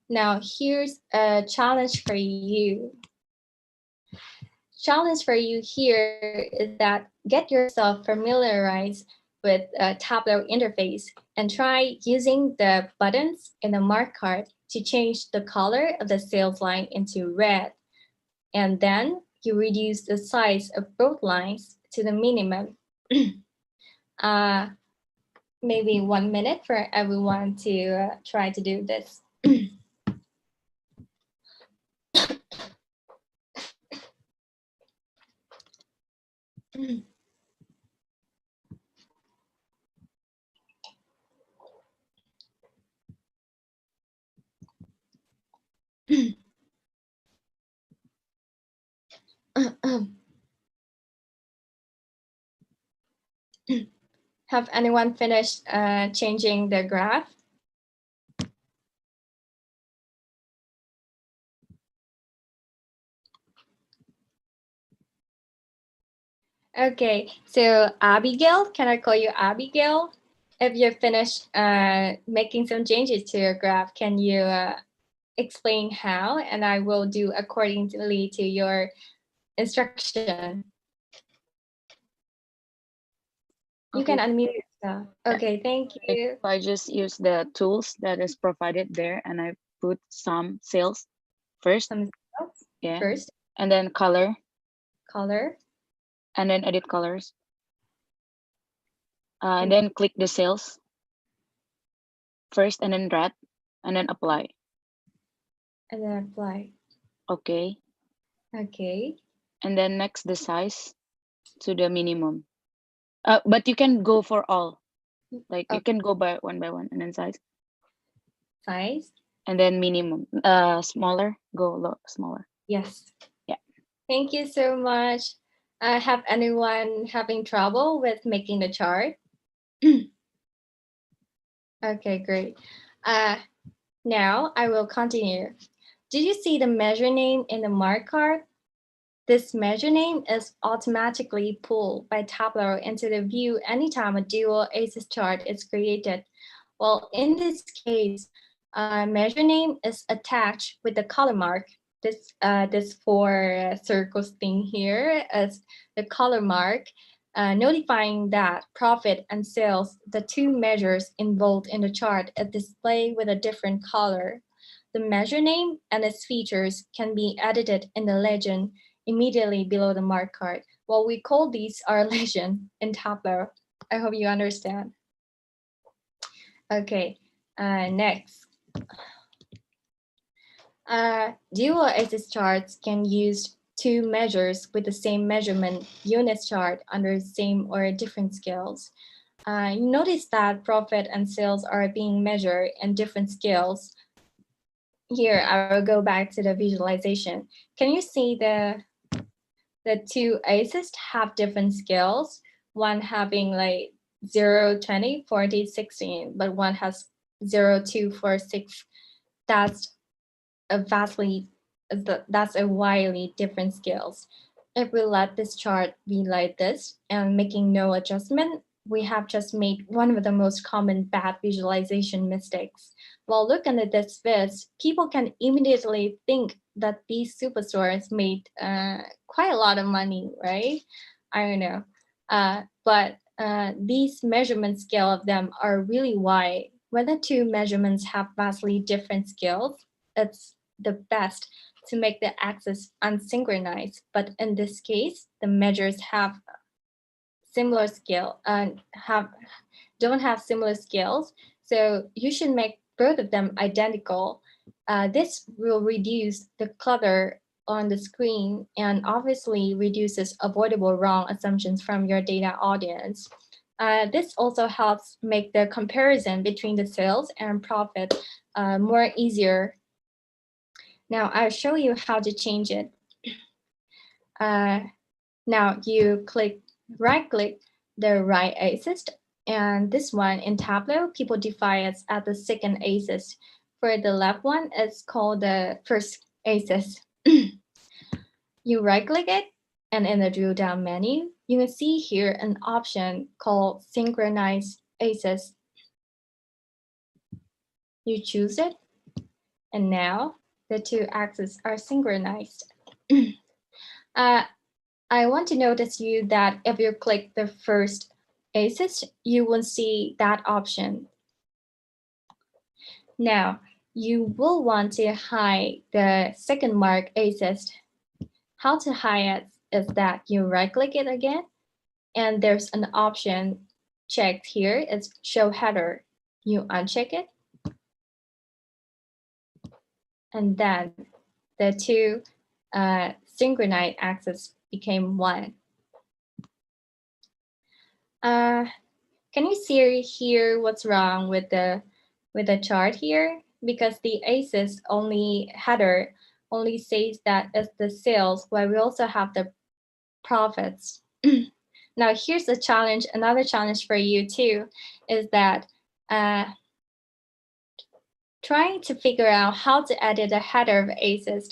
Now, here's a challenge for you. Challenge for you here is that get yourself familiarized with Tableau interface and try using the buttons in the mark card to change the color of the sales line into red. And then you reduce the size of both lines to the minimum. Maybe 1 minute for everyone to try to do this. Have anyone finished changing the graph? Okay, so Abigail, can I call you Abigail? If you're finished making some changes to your graph, can you explain how? And I will do accordingly to your instruction. You can unmute yourself. Yeah. Okay, thank you. If I just use the tools that is provided there and I put some sales first, Some else. yeah, First, and then color, color. and then edit colors, and then click the sales first, and then drag, and then apply. And then apply. Okay, Okay. and then next the size to the minimum. But you can go for all. Like you can go by one, and then size, Size. and then minimum. Smaller, go low, smaller. Yes. Yeah. Thank you so much. Have anyone having trouble with making the chart? Okay, great. Now I will continue. Did you see the measure name in the mark card? This measure name is automatically pulled by Tableau into the view anytime a dual ACES chart is created. Well, in this case, measure name is attached with the color mark. This four circles thing here is the color mark, notifying that profit and sales, the two measures involved in the chart, are displayed with a different color. The measure name and its features can be edited in the legend immediately below the mark card. Well, we call these our legend in Tableau. I hope you understand. Okay, next. Dual axis charts can use two measures with the same measurement units chart under the same or different scales. You notice that profit and sales are being measured in different scales. Here, I will go back to the visualization. Can you see the two axes have different scales? One having like 0, 20, 40, 16, but one has 0, 2, 4, 6. That's a widely different scales. If we let this chart be like this and making no adjustment, we have just made one of the most common bad visualization mistakes. While looking at this vis, people can immediately think that these superstores made quite a lot of money, right? I don't know. But these measurement scale of them are really wide. When the two measurements have vastly different scales, it's the best to make the axis unsynchronized. But in this case, the measures have similar scale and don't have similar scales. So you should make both of them identical. This will reduce the clutter on the screen and obviously reduces avoidable wrong assumptions from your data audience. This also helps make the comparison between the sales and profit more easier. Now I'll show you how to change it. Now you right-click the right axis, and this one in Tableau, people define it as the second axis. For the left one, it's called the first axis. You right-click it, and in the drill-down menu, you can see here an option called Synchronize Axis. You choose it, and now the two axes are synchronized. I want to notice you that if you click the first axis, you will see that option. Now, you will want to hide the second mark axis. How to hide it is that you right-click it again, and there's an option checked here. It's Show Header. You uncheck it, and then the two synchronized axes became one. Can you see here what's wrong with the chart here? Because the axis only header only says that it's the sales, while we also have the profits. Now here's a challenge. Another challenge for you too is that trying to figure out how to edit a header of axis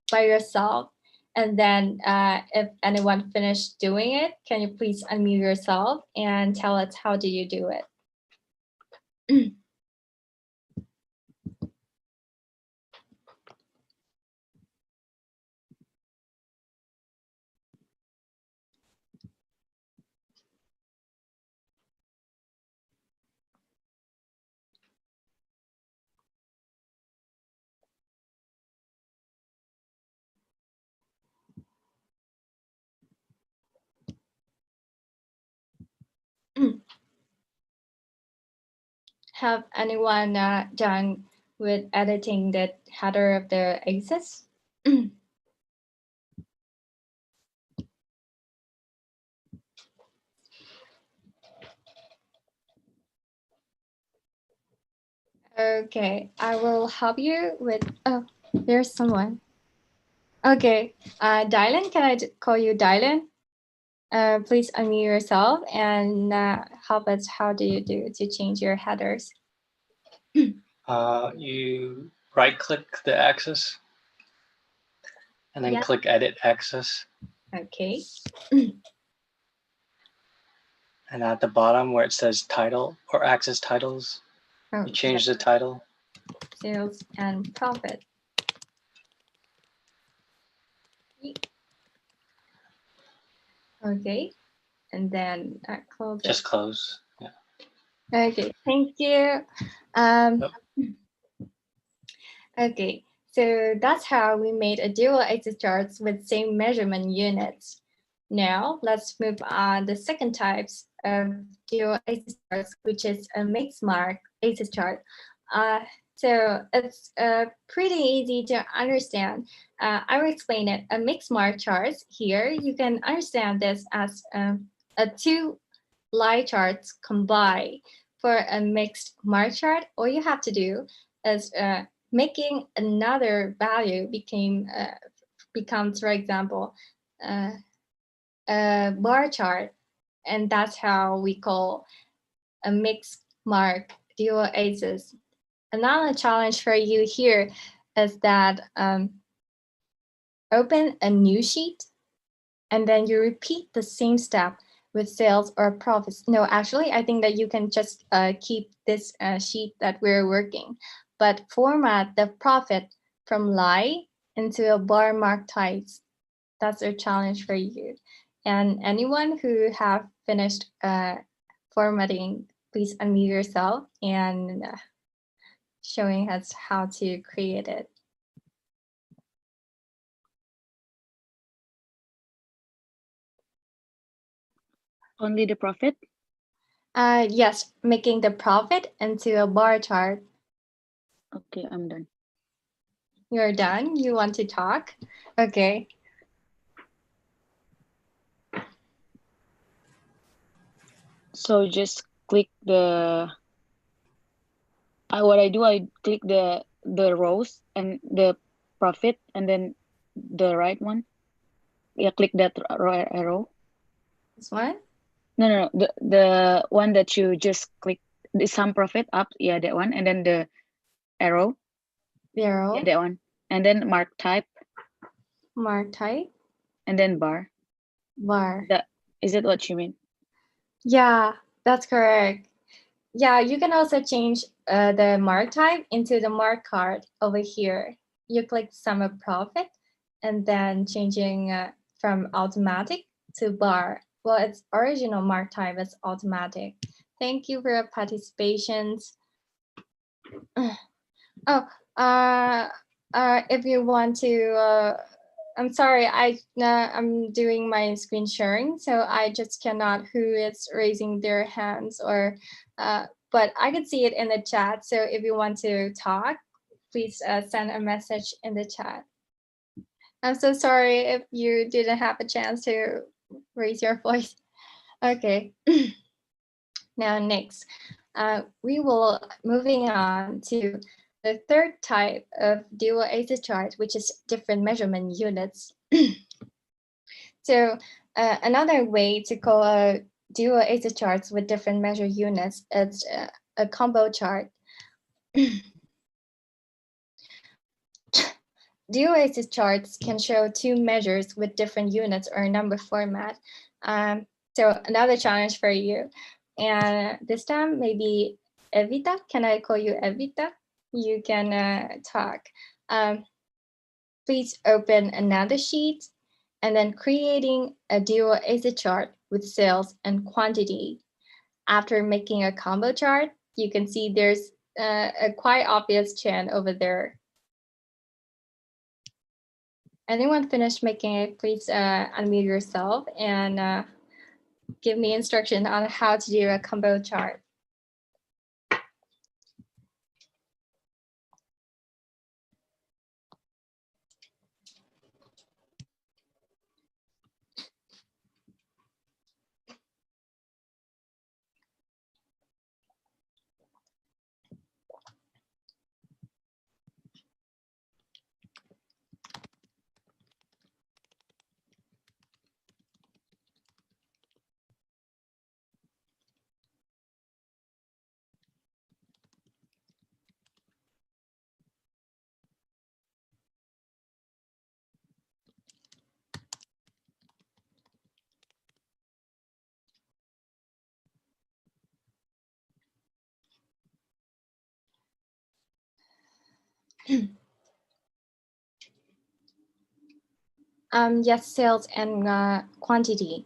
by yourself. And then if anyone finished doing it, can you please unmute yourself and tell us how do you do it? Have anyone done with editing the header of the axis? Okay, I will help you with, oh, there's someone. Okay, Dylan, can I call you Dylan? Please unmute yourself and help us. How do you do to change your headers? You right-click the axis and then click Edit Axis. Okay. And at the bottom where it says Title or Axis Titles, you change the title. Sales and profit. Okay, and then close it. Just close. Yeah. Okay, thank you. Okay, so that's how we made a dual axis charts with same measurement units. Now let's move on the second types of dual axis charts, which is a mixed mark axis chart. So it's pretty easy to understand. I will explain it. A mixed mark charts here, you can understand this as a two lie charts combined. For a mixed mark chart, all you have to do is making another value becomes, for example, a bar chart, and that's how we call a mixed mark dual axis. Another challenge for you here is that open a new sheet and then you repeat the same step with sales or profits. No, actually, I think that you can just keep this sheet that we're working, but format the profit from lie into a bar mark types. That's a challenge for you. And anyone who have finished formatting, please unmute yourself and showing us how to create it. Only the profit? Yes, making the profit into a bar chart. Okay, I'm done. You're done? You want to talk? Okay. So just click the, what I do, I click the rows and the profit and then the right one. Yeah, click that arrow. This one? No, the one that you just click, the sum profit up, yeah, that one, and then the arrow. The arrow? Yeah, that one. And then mark type. Mark type? And then bar. Bar. Is it what you mean? Yeah, that's correct. Yeah, you can also change the mark type into the mark card over here. You click sum of profit and then changing from automatic to bar. Well, its original mark type is automatic. Thank you for your participations. Oh, if you want to, I'm sorry, I'm doing my screen sharing, so I just cannot who is raising their hands or, but I can see it in the chat. So if you want to talk, please send a message in the chat. I'm so sorry if you didn't have a chance to raise your voice. Okay. Now next, we will moving on to the third type of dual axis chart, which is different measurement units. So another way to call a dual axis charts with different measure units is a combo chart. Dual axis charts can show two measures with different units or number format. So another challenge for you. And this time, maybe Evita, can I call you Evita? You can talk. Please open another sheet and then creating a dual axis chart with sales and quantity. After making a combo chart, you can see there's a quite obvious chain over there. Anyone finished making it, please unmute yourself and give me instruction on how to do a combo chart. Yes, sales and quantity.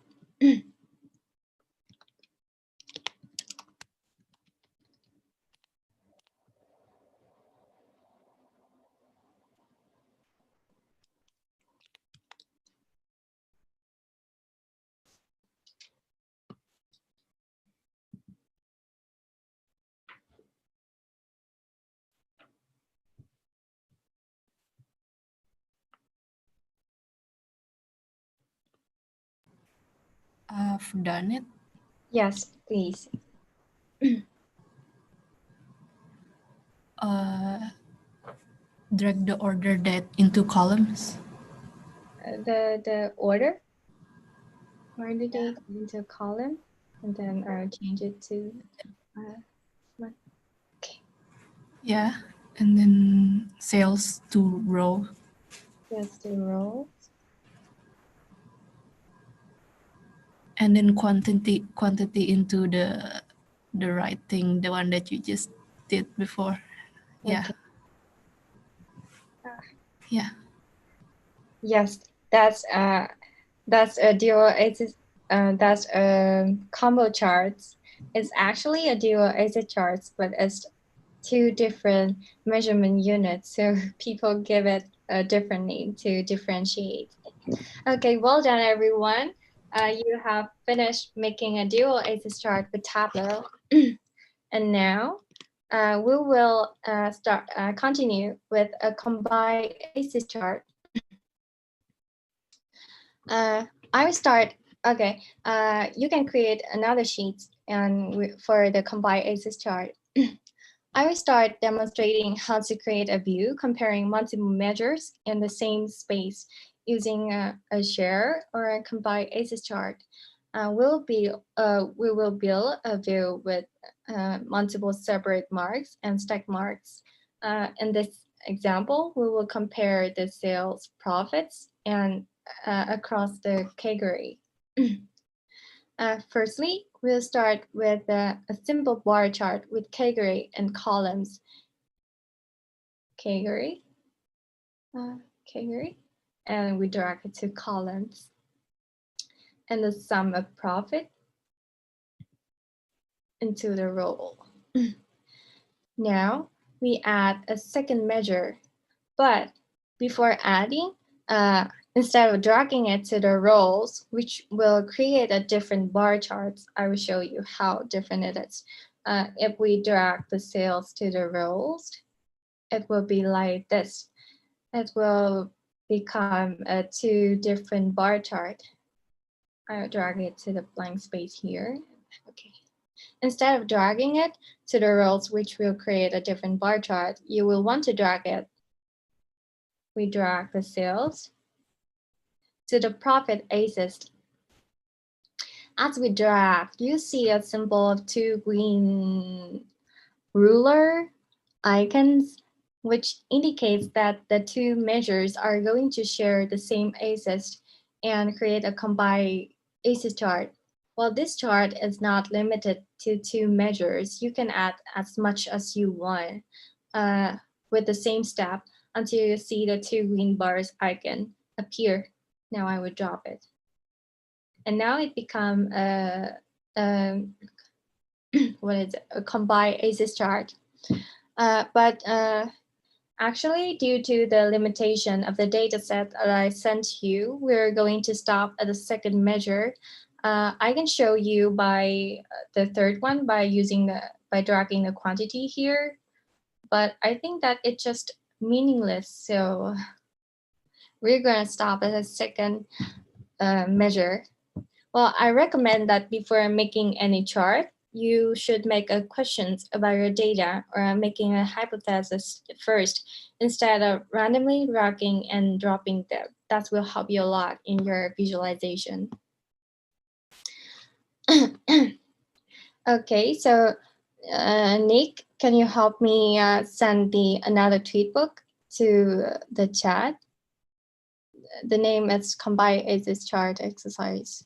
I've done it. Yes, please. Drag the order date into columns. The order date into a column, and then change it to okay. Yeah, and then sales to row. Yes, the row. And then quantity into the right thing, the one that you just did before. Yeah. Okay. Yeah. Yes, that's a dual. That's a combo charts. It's actually a dual ACID charts, but it's two different measurement units. So people give it a different name to differentiate. Okay, well done, everyone. You have finished making a dual ACID chart with Tableau. And now we will continue with a combined ACID chart. I will start. Okay, you can create another sheet and for the combined ACID chart. I will start demonstrating how to create a view comparing multiple measures in the same space using a share or a combined ACID chart. We will build a view with multiple separate marks and stack marks. In this example, we will compare the sales profits and across the category. Firstly, we'll start with a simple bar chart with category and columns. Category, and we drag it to columns. And the sum of profit into the row. Now we add a second measure, but before adding, instead of dragging it to the rows, which will create a different bar charts, I will show you how different it is. If we drag the sales to the rows, it will be like this. It will become a two different bar chart. I'll drag it to the blank space here. Okay. Instead of dragging it to the rows, which will create a different bar chart, you will want to drag it. We drag the sales to the profit axis. As we drag, you see a symbol of two green ruler icons, which indicates that the two measures are going to share the same axis and create a combined axis chart. While this chart is not limited to two measures, you can add as much as you want with the same step until you see the two green bars icon appear. Now I will drop it. And now it become a combined axis chart. But actually, due to the limitation of the data set that I sent you, we're going to stop at the second measure. I can show you by the third one by dragging the quantity here, but I think that it's just meaningless. So we're going to stop at the second measure. Well, I recommend that before making any chart, you should make a questions about your data or making a hypothesis first instead of randomly dragging and dropping them. That will help you a lot in your visualization. Okay, so Nick, can you help me send another tweetbook to the chat? The name is Combine Axis Chart Exercise.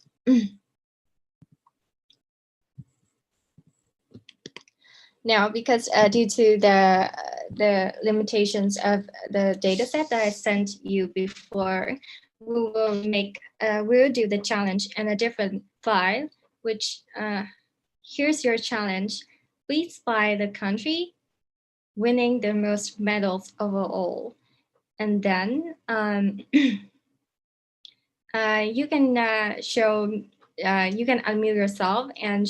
Now, because due to the limitations of the data set that I sent you before, we'll do the challenge in a different file, which here's your challenge. Please find the country winning the most medals overall. And then you can you can unmute yourself and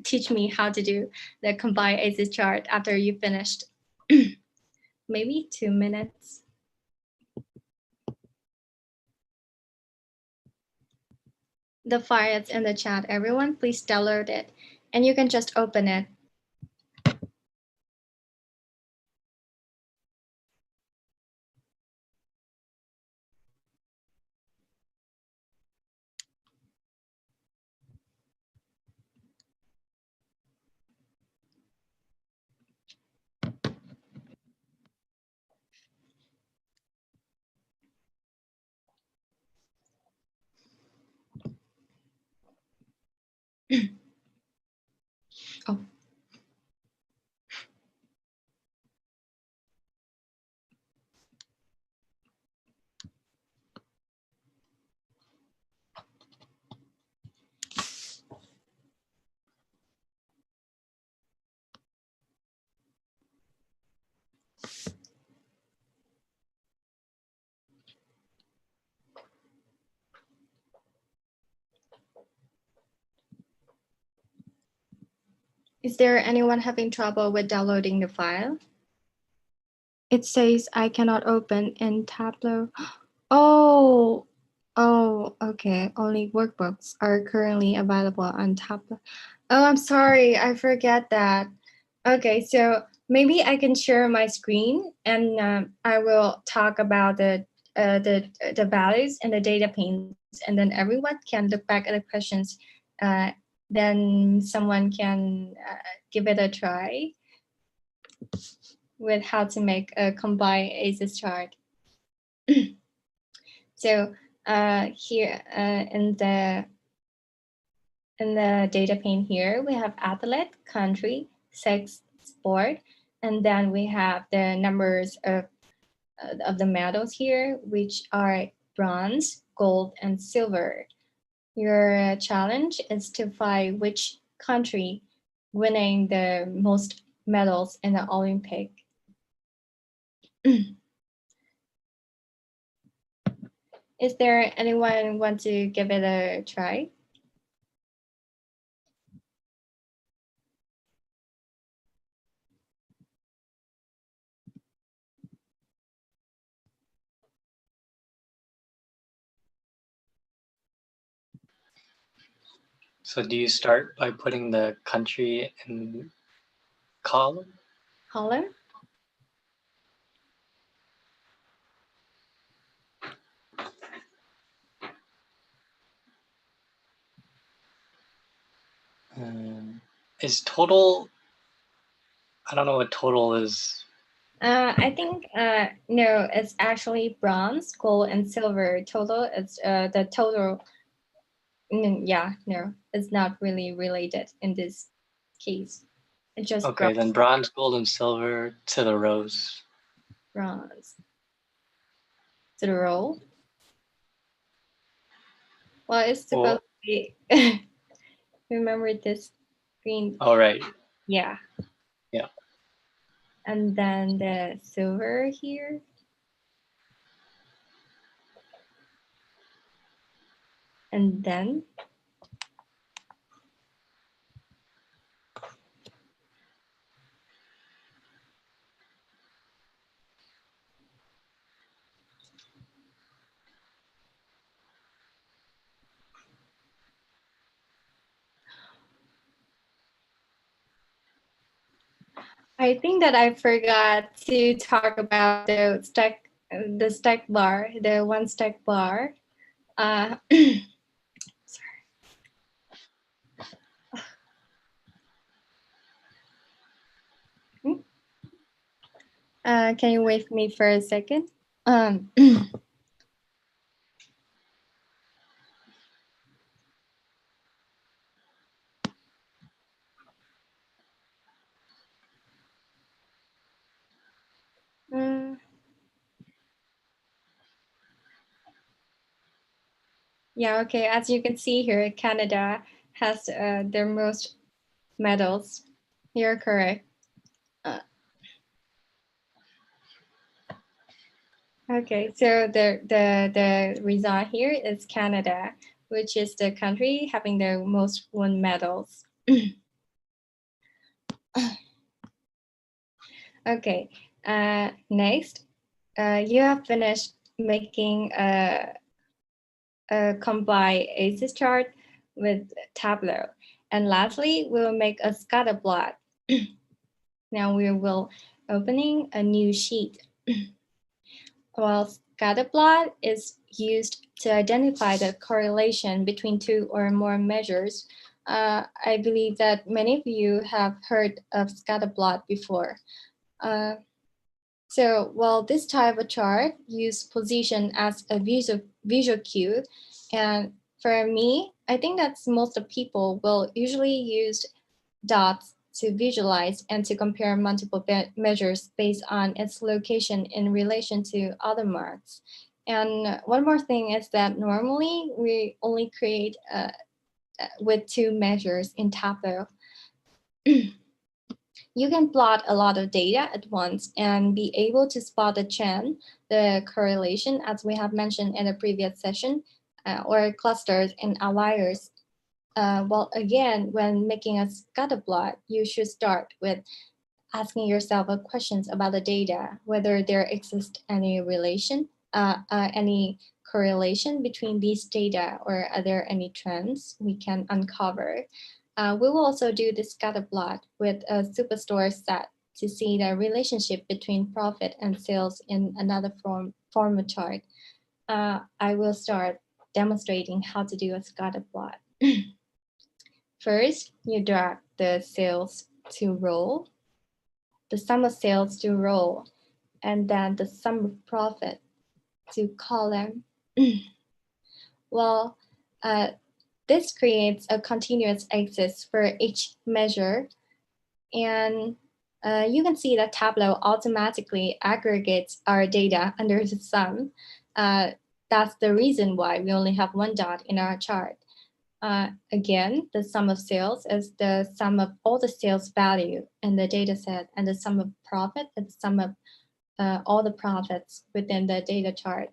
teach me how to do the combined ACEs chart after you finished. Maybe 2 minutes. The file is in the chat. Everyone, please download it. And you can just open it. Oh. Is there anyone having trouble with downloading the file? It says I cannot open in Tableau. Oh, okay. Only workbooks are currently available on Tableau. Oh, I'm sorry. I forget that. Okay, so maybe I can share my screen and I will talk about the values and the data panes, and then everyone can look back at the questions. Then someone can give it a try with how to make a combined ACEs chart. So here in the data pane here, we have athlete, country, sex, sport, and then we have the numbers of the medals here, which are bronze, gold, and silver. Your challenge is to find which country winning the most medals in the Olympic. Is there anyone want to give it a try? So do you start by putting the country in column? Column? Is total, I don't know what total is. I think, no, it's actually bronze, gold, and silver. Total, it's the total. Yeah, no, it's not really related in this case. It's just Okay, bronze. then bronze, gold, and silver to the rows. Bronze. To the row. Well, it's supposed to be. Remember this green? Oh, right. Yeah. Yeah. And then the silver here. And then I think that I forgot to talk about the stack bar, the one stack bar. Sorry. Can you wait for me for a second? Yeah, okay. As you can see here, Canada has their most medals. You're correct. Okay, so the result here is Canada, which is the country having the most won medals. Okay, next, you have finished making a combined ACES chart with Tableau. And lastly, we'll make a scatter plot. Now we will opening a new sheet. Well, scatter plot is used to identify the correlation between two or more measures. I believe that many of you have heard of scatter plot before. So, well, this type of chart use position as a visual cue. And for me, I think that most of people will usually use dots to visualize and to compare multiple measures based on its location in relation to other marks. And one more thing is that normally we only create with two measures in Tableau. You can plot a lot of data at once and be able to spot the trend, the correlation, as we have mentioned in the previous session, or clusters and outliers. Well, again, when making a scatter plot, you should start with asking yourself questions about the data, whether there exists any relation, any correlation between these data, or are there any trends we can uncover. We will also do the scatter plot with a superstore set to see the relationship between profit and sales in another format chart. I will start demonstrating how to do a scatter plot. First, you drag the sales to row, the sum of sales to row, and then the sum of profit to column. Well, this creates a continuous axis for each measure. And you can see that Tableau automatically aggregates our data under the sum. That's the reason why we only have one dot in our chart. Again, the sum of sales is the sum of all the sales value in the data set, and the sum of profit is the sum of all the profits within the data chart.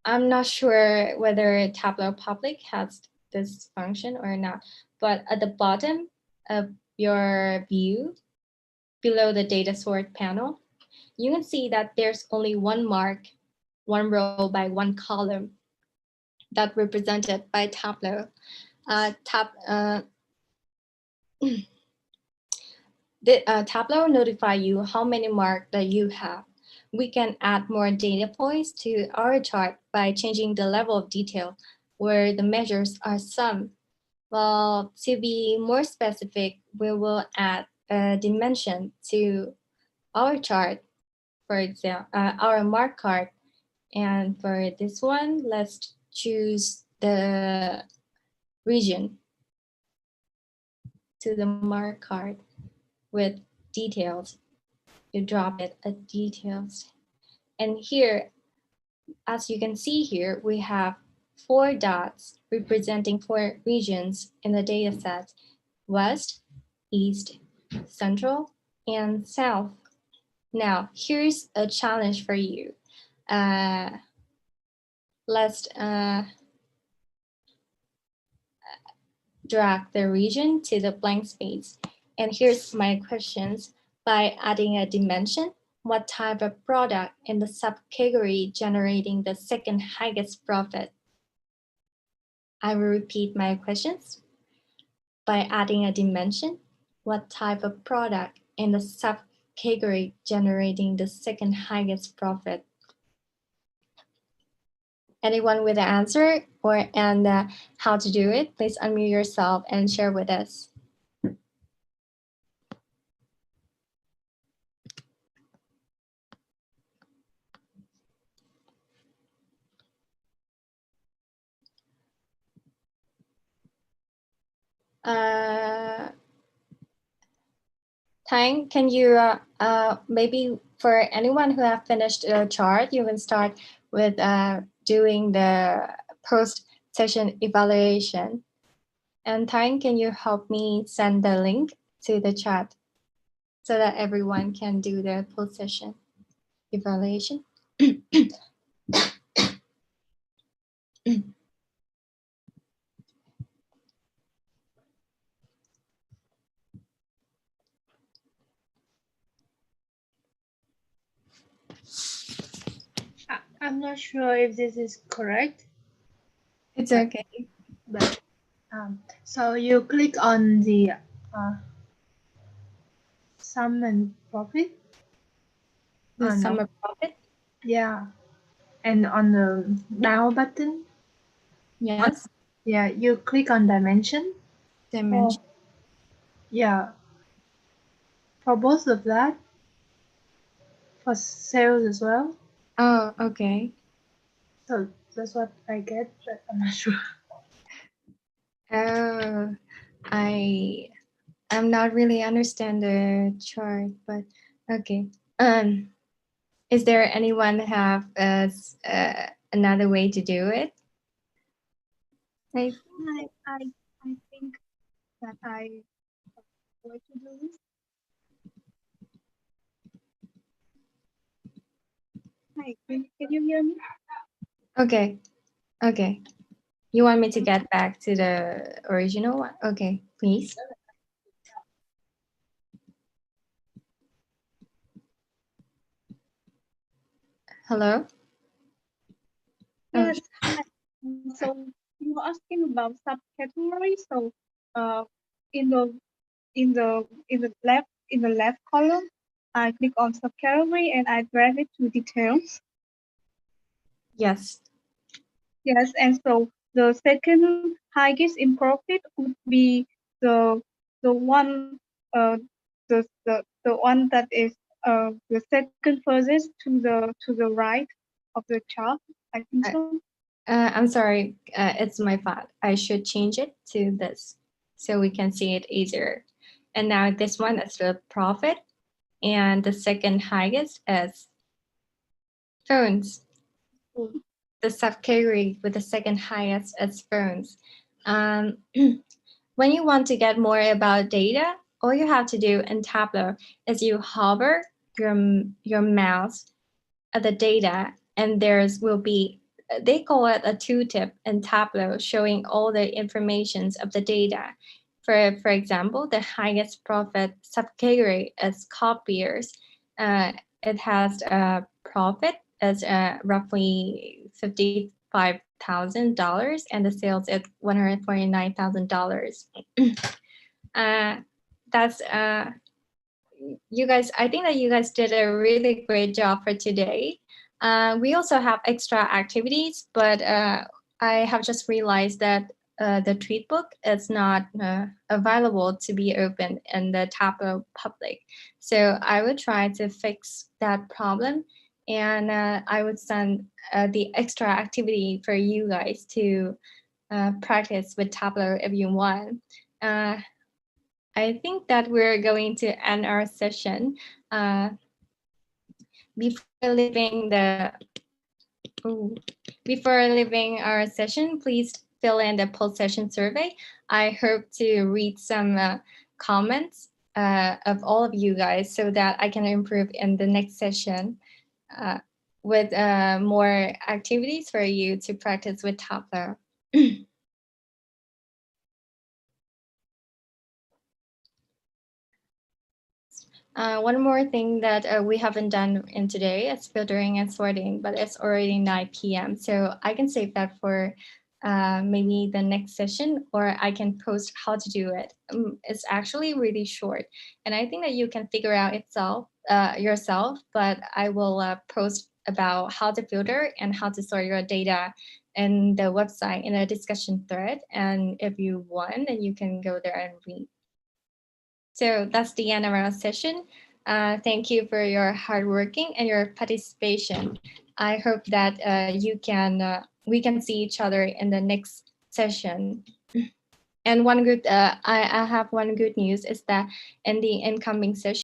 I'm not sure whether Tableau Public has this function or not, but at the bottom of your view, below the data sort panel, you can see that there's only one mark, one row by one column that represented by Tableau. Tableau notify you how many marks that you have. We can add more data points to our chart by changing the level of detail where the measures are summed. Well, to be more specific, we will add a dimension to our chart, for example, our mark card. And for this one, let's choose the region to the mark card with details. You drop it at details. And here, as you can see here, we have 4 dots representing 4 regions in the data set: West, East, Central, and South. Now, here's a challenge for you. Let's drag the region to the blank space. And here's my questions. By adding a dimension, what type of product in the subcategory generating the second highest profit? I will repeat my questions. By adding a dimension, what type of product in the subcategory generating the second highest profit? Anyone with an answer and how to do it, please unmute yourself and share with us. Tang, can you maybe for anyone who have finished a chart, you can start with doing the post-session evaluation. And Tyne, can you help me send the link to the chat so that everyone can do the post-session evaluation? I'm not sure if this is correct, It's okay. but so you click on the sum and profit. The no. sum of profit? Yeah, and on the down button, Yes. yeah, you click on dimension. Dimension. Yeah, for both of that, for sales as well. Oh, okay. So that's what I get, but I'm not sure. Oh, I'm not really understand the chart, but okay. Is there anyone have another way to do it? I think that I want to do this. Hi, can you hear me? Okay. Okay. You want me to get back to the original one? Okay, please. Hello? Yes. So you were asking about subcategory. So in the left column, I click on subcategory and I drag it to details. Yes. Yes, and so the second highest in profit would be the one the one that is the second furthest to the right of the chart. I think so. I'm sorry, it's my fault. I should change it to this so we can see it easier. And now this one is the profit, and the second highest is phones. The subcategory with the second highest is phones. When you want to get more about data, all you have to do in Tableau is you hover your mouse at the data, and there's will be, they call it a tooltip in Tableau, showing all the informations of the data. For example, the highest profit subcategory is copiers. It has a profit as roughly $55,000, and the sales at $149,000. That's you guys, I think that you guys did a really great job for today. We also have extra activities, but I have just realized that the tweetbook is not available to be opened in the Tableau public. So I would try to fix that problem, and I would send the extra activity for you guys to practice with Tableau if you want. I think that we're going to end our session. Before leaving our session, please fill in the post-session survey. I hope to read some comments of all of you guys so that I can improve in the next session with more activities for you to practice with Tableau. One more thing that we haven't done in today is filtering and sorting, but it's already 9 p.m. So I can save that for maybe the next session, or I can post how to do it. It's actually really short, and I think that you can figure out yourself, but I will post about how to filter and how to sort your data in the website in a discussion thread. And if you want, then you can go there and read. So that's the end of our session. Thank you for your hard working and your participation. I hope that we can see each other in the next session. And I have one good news is that in the incoming session,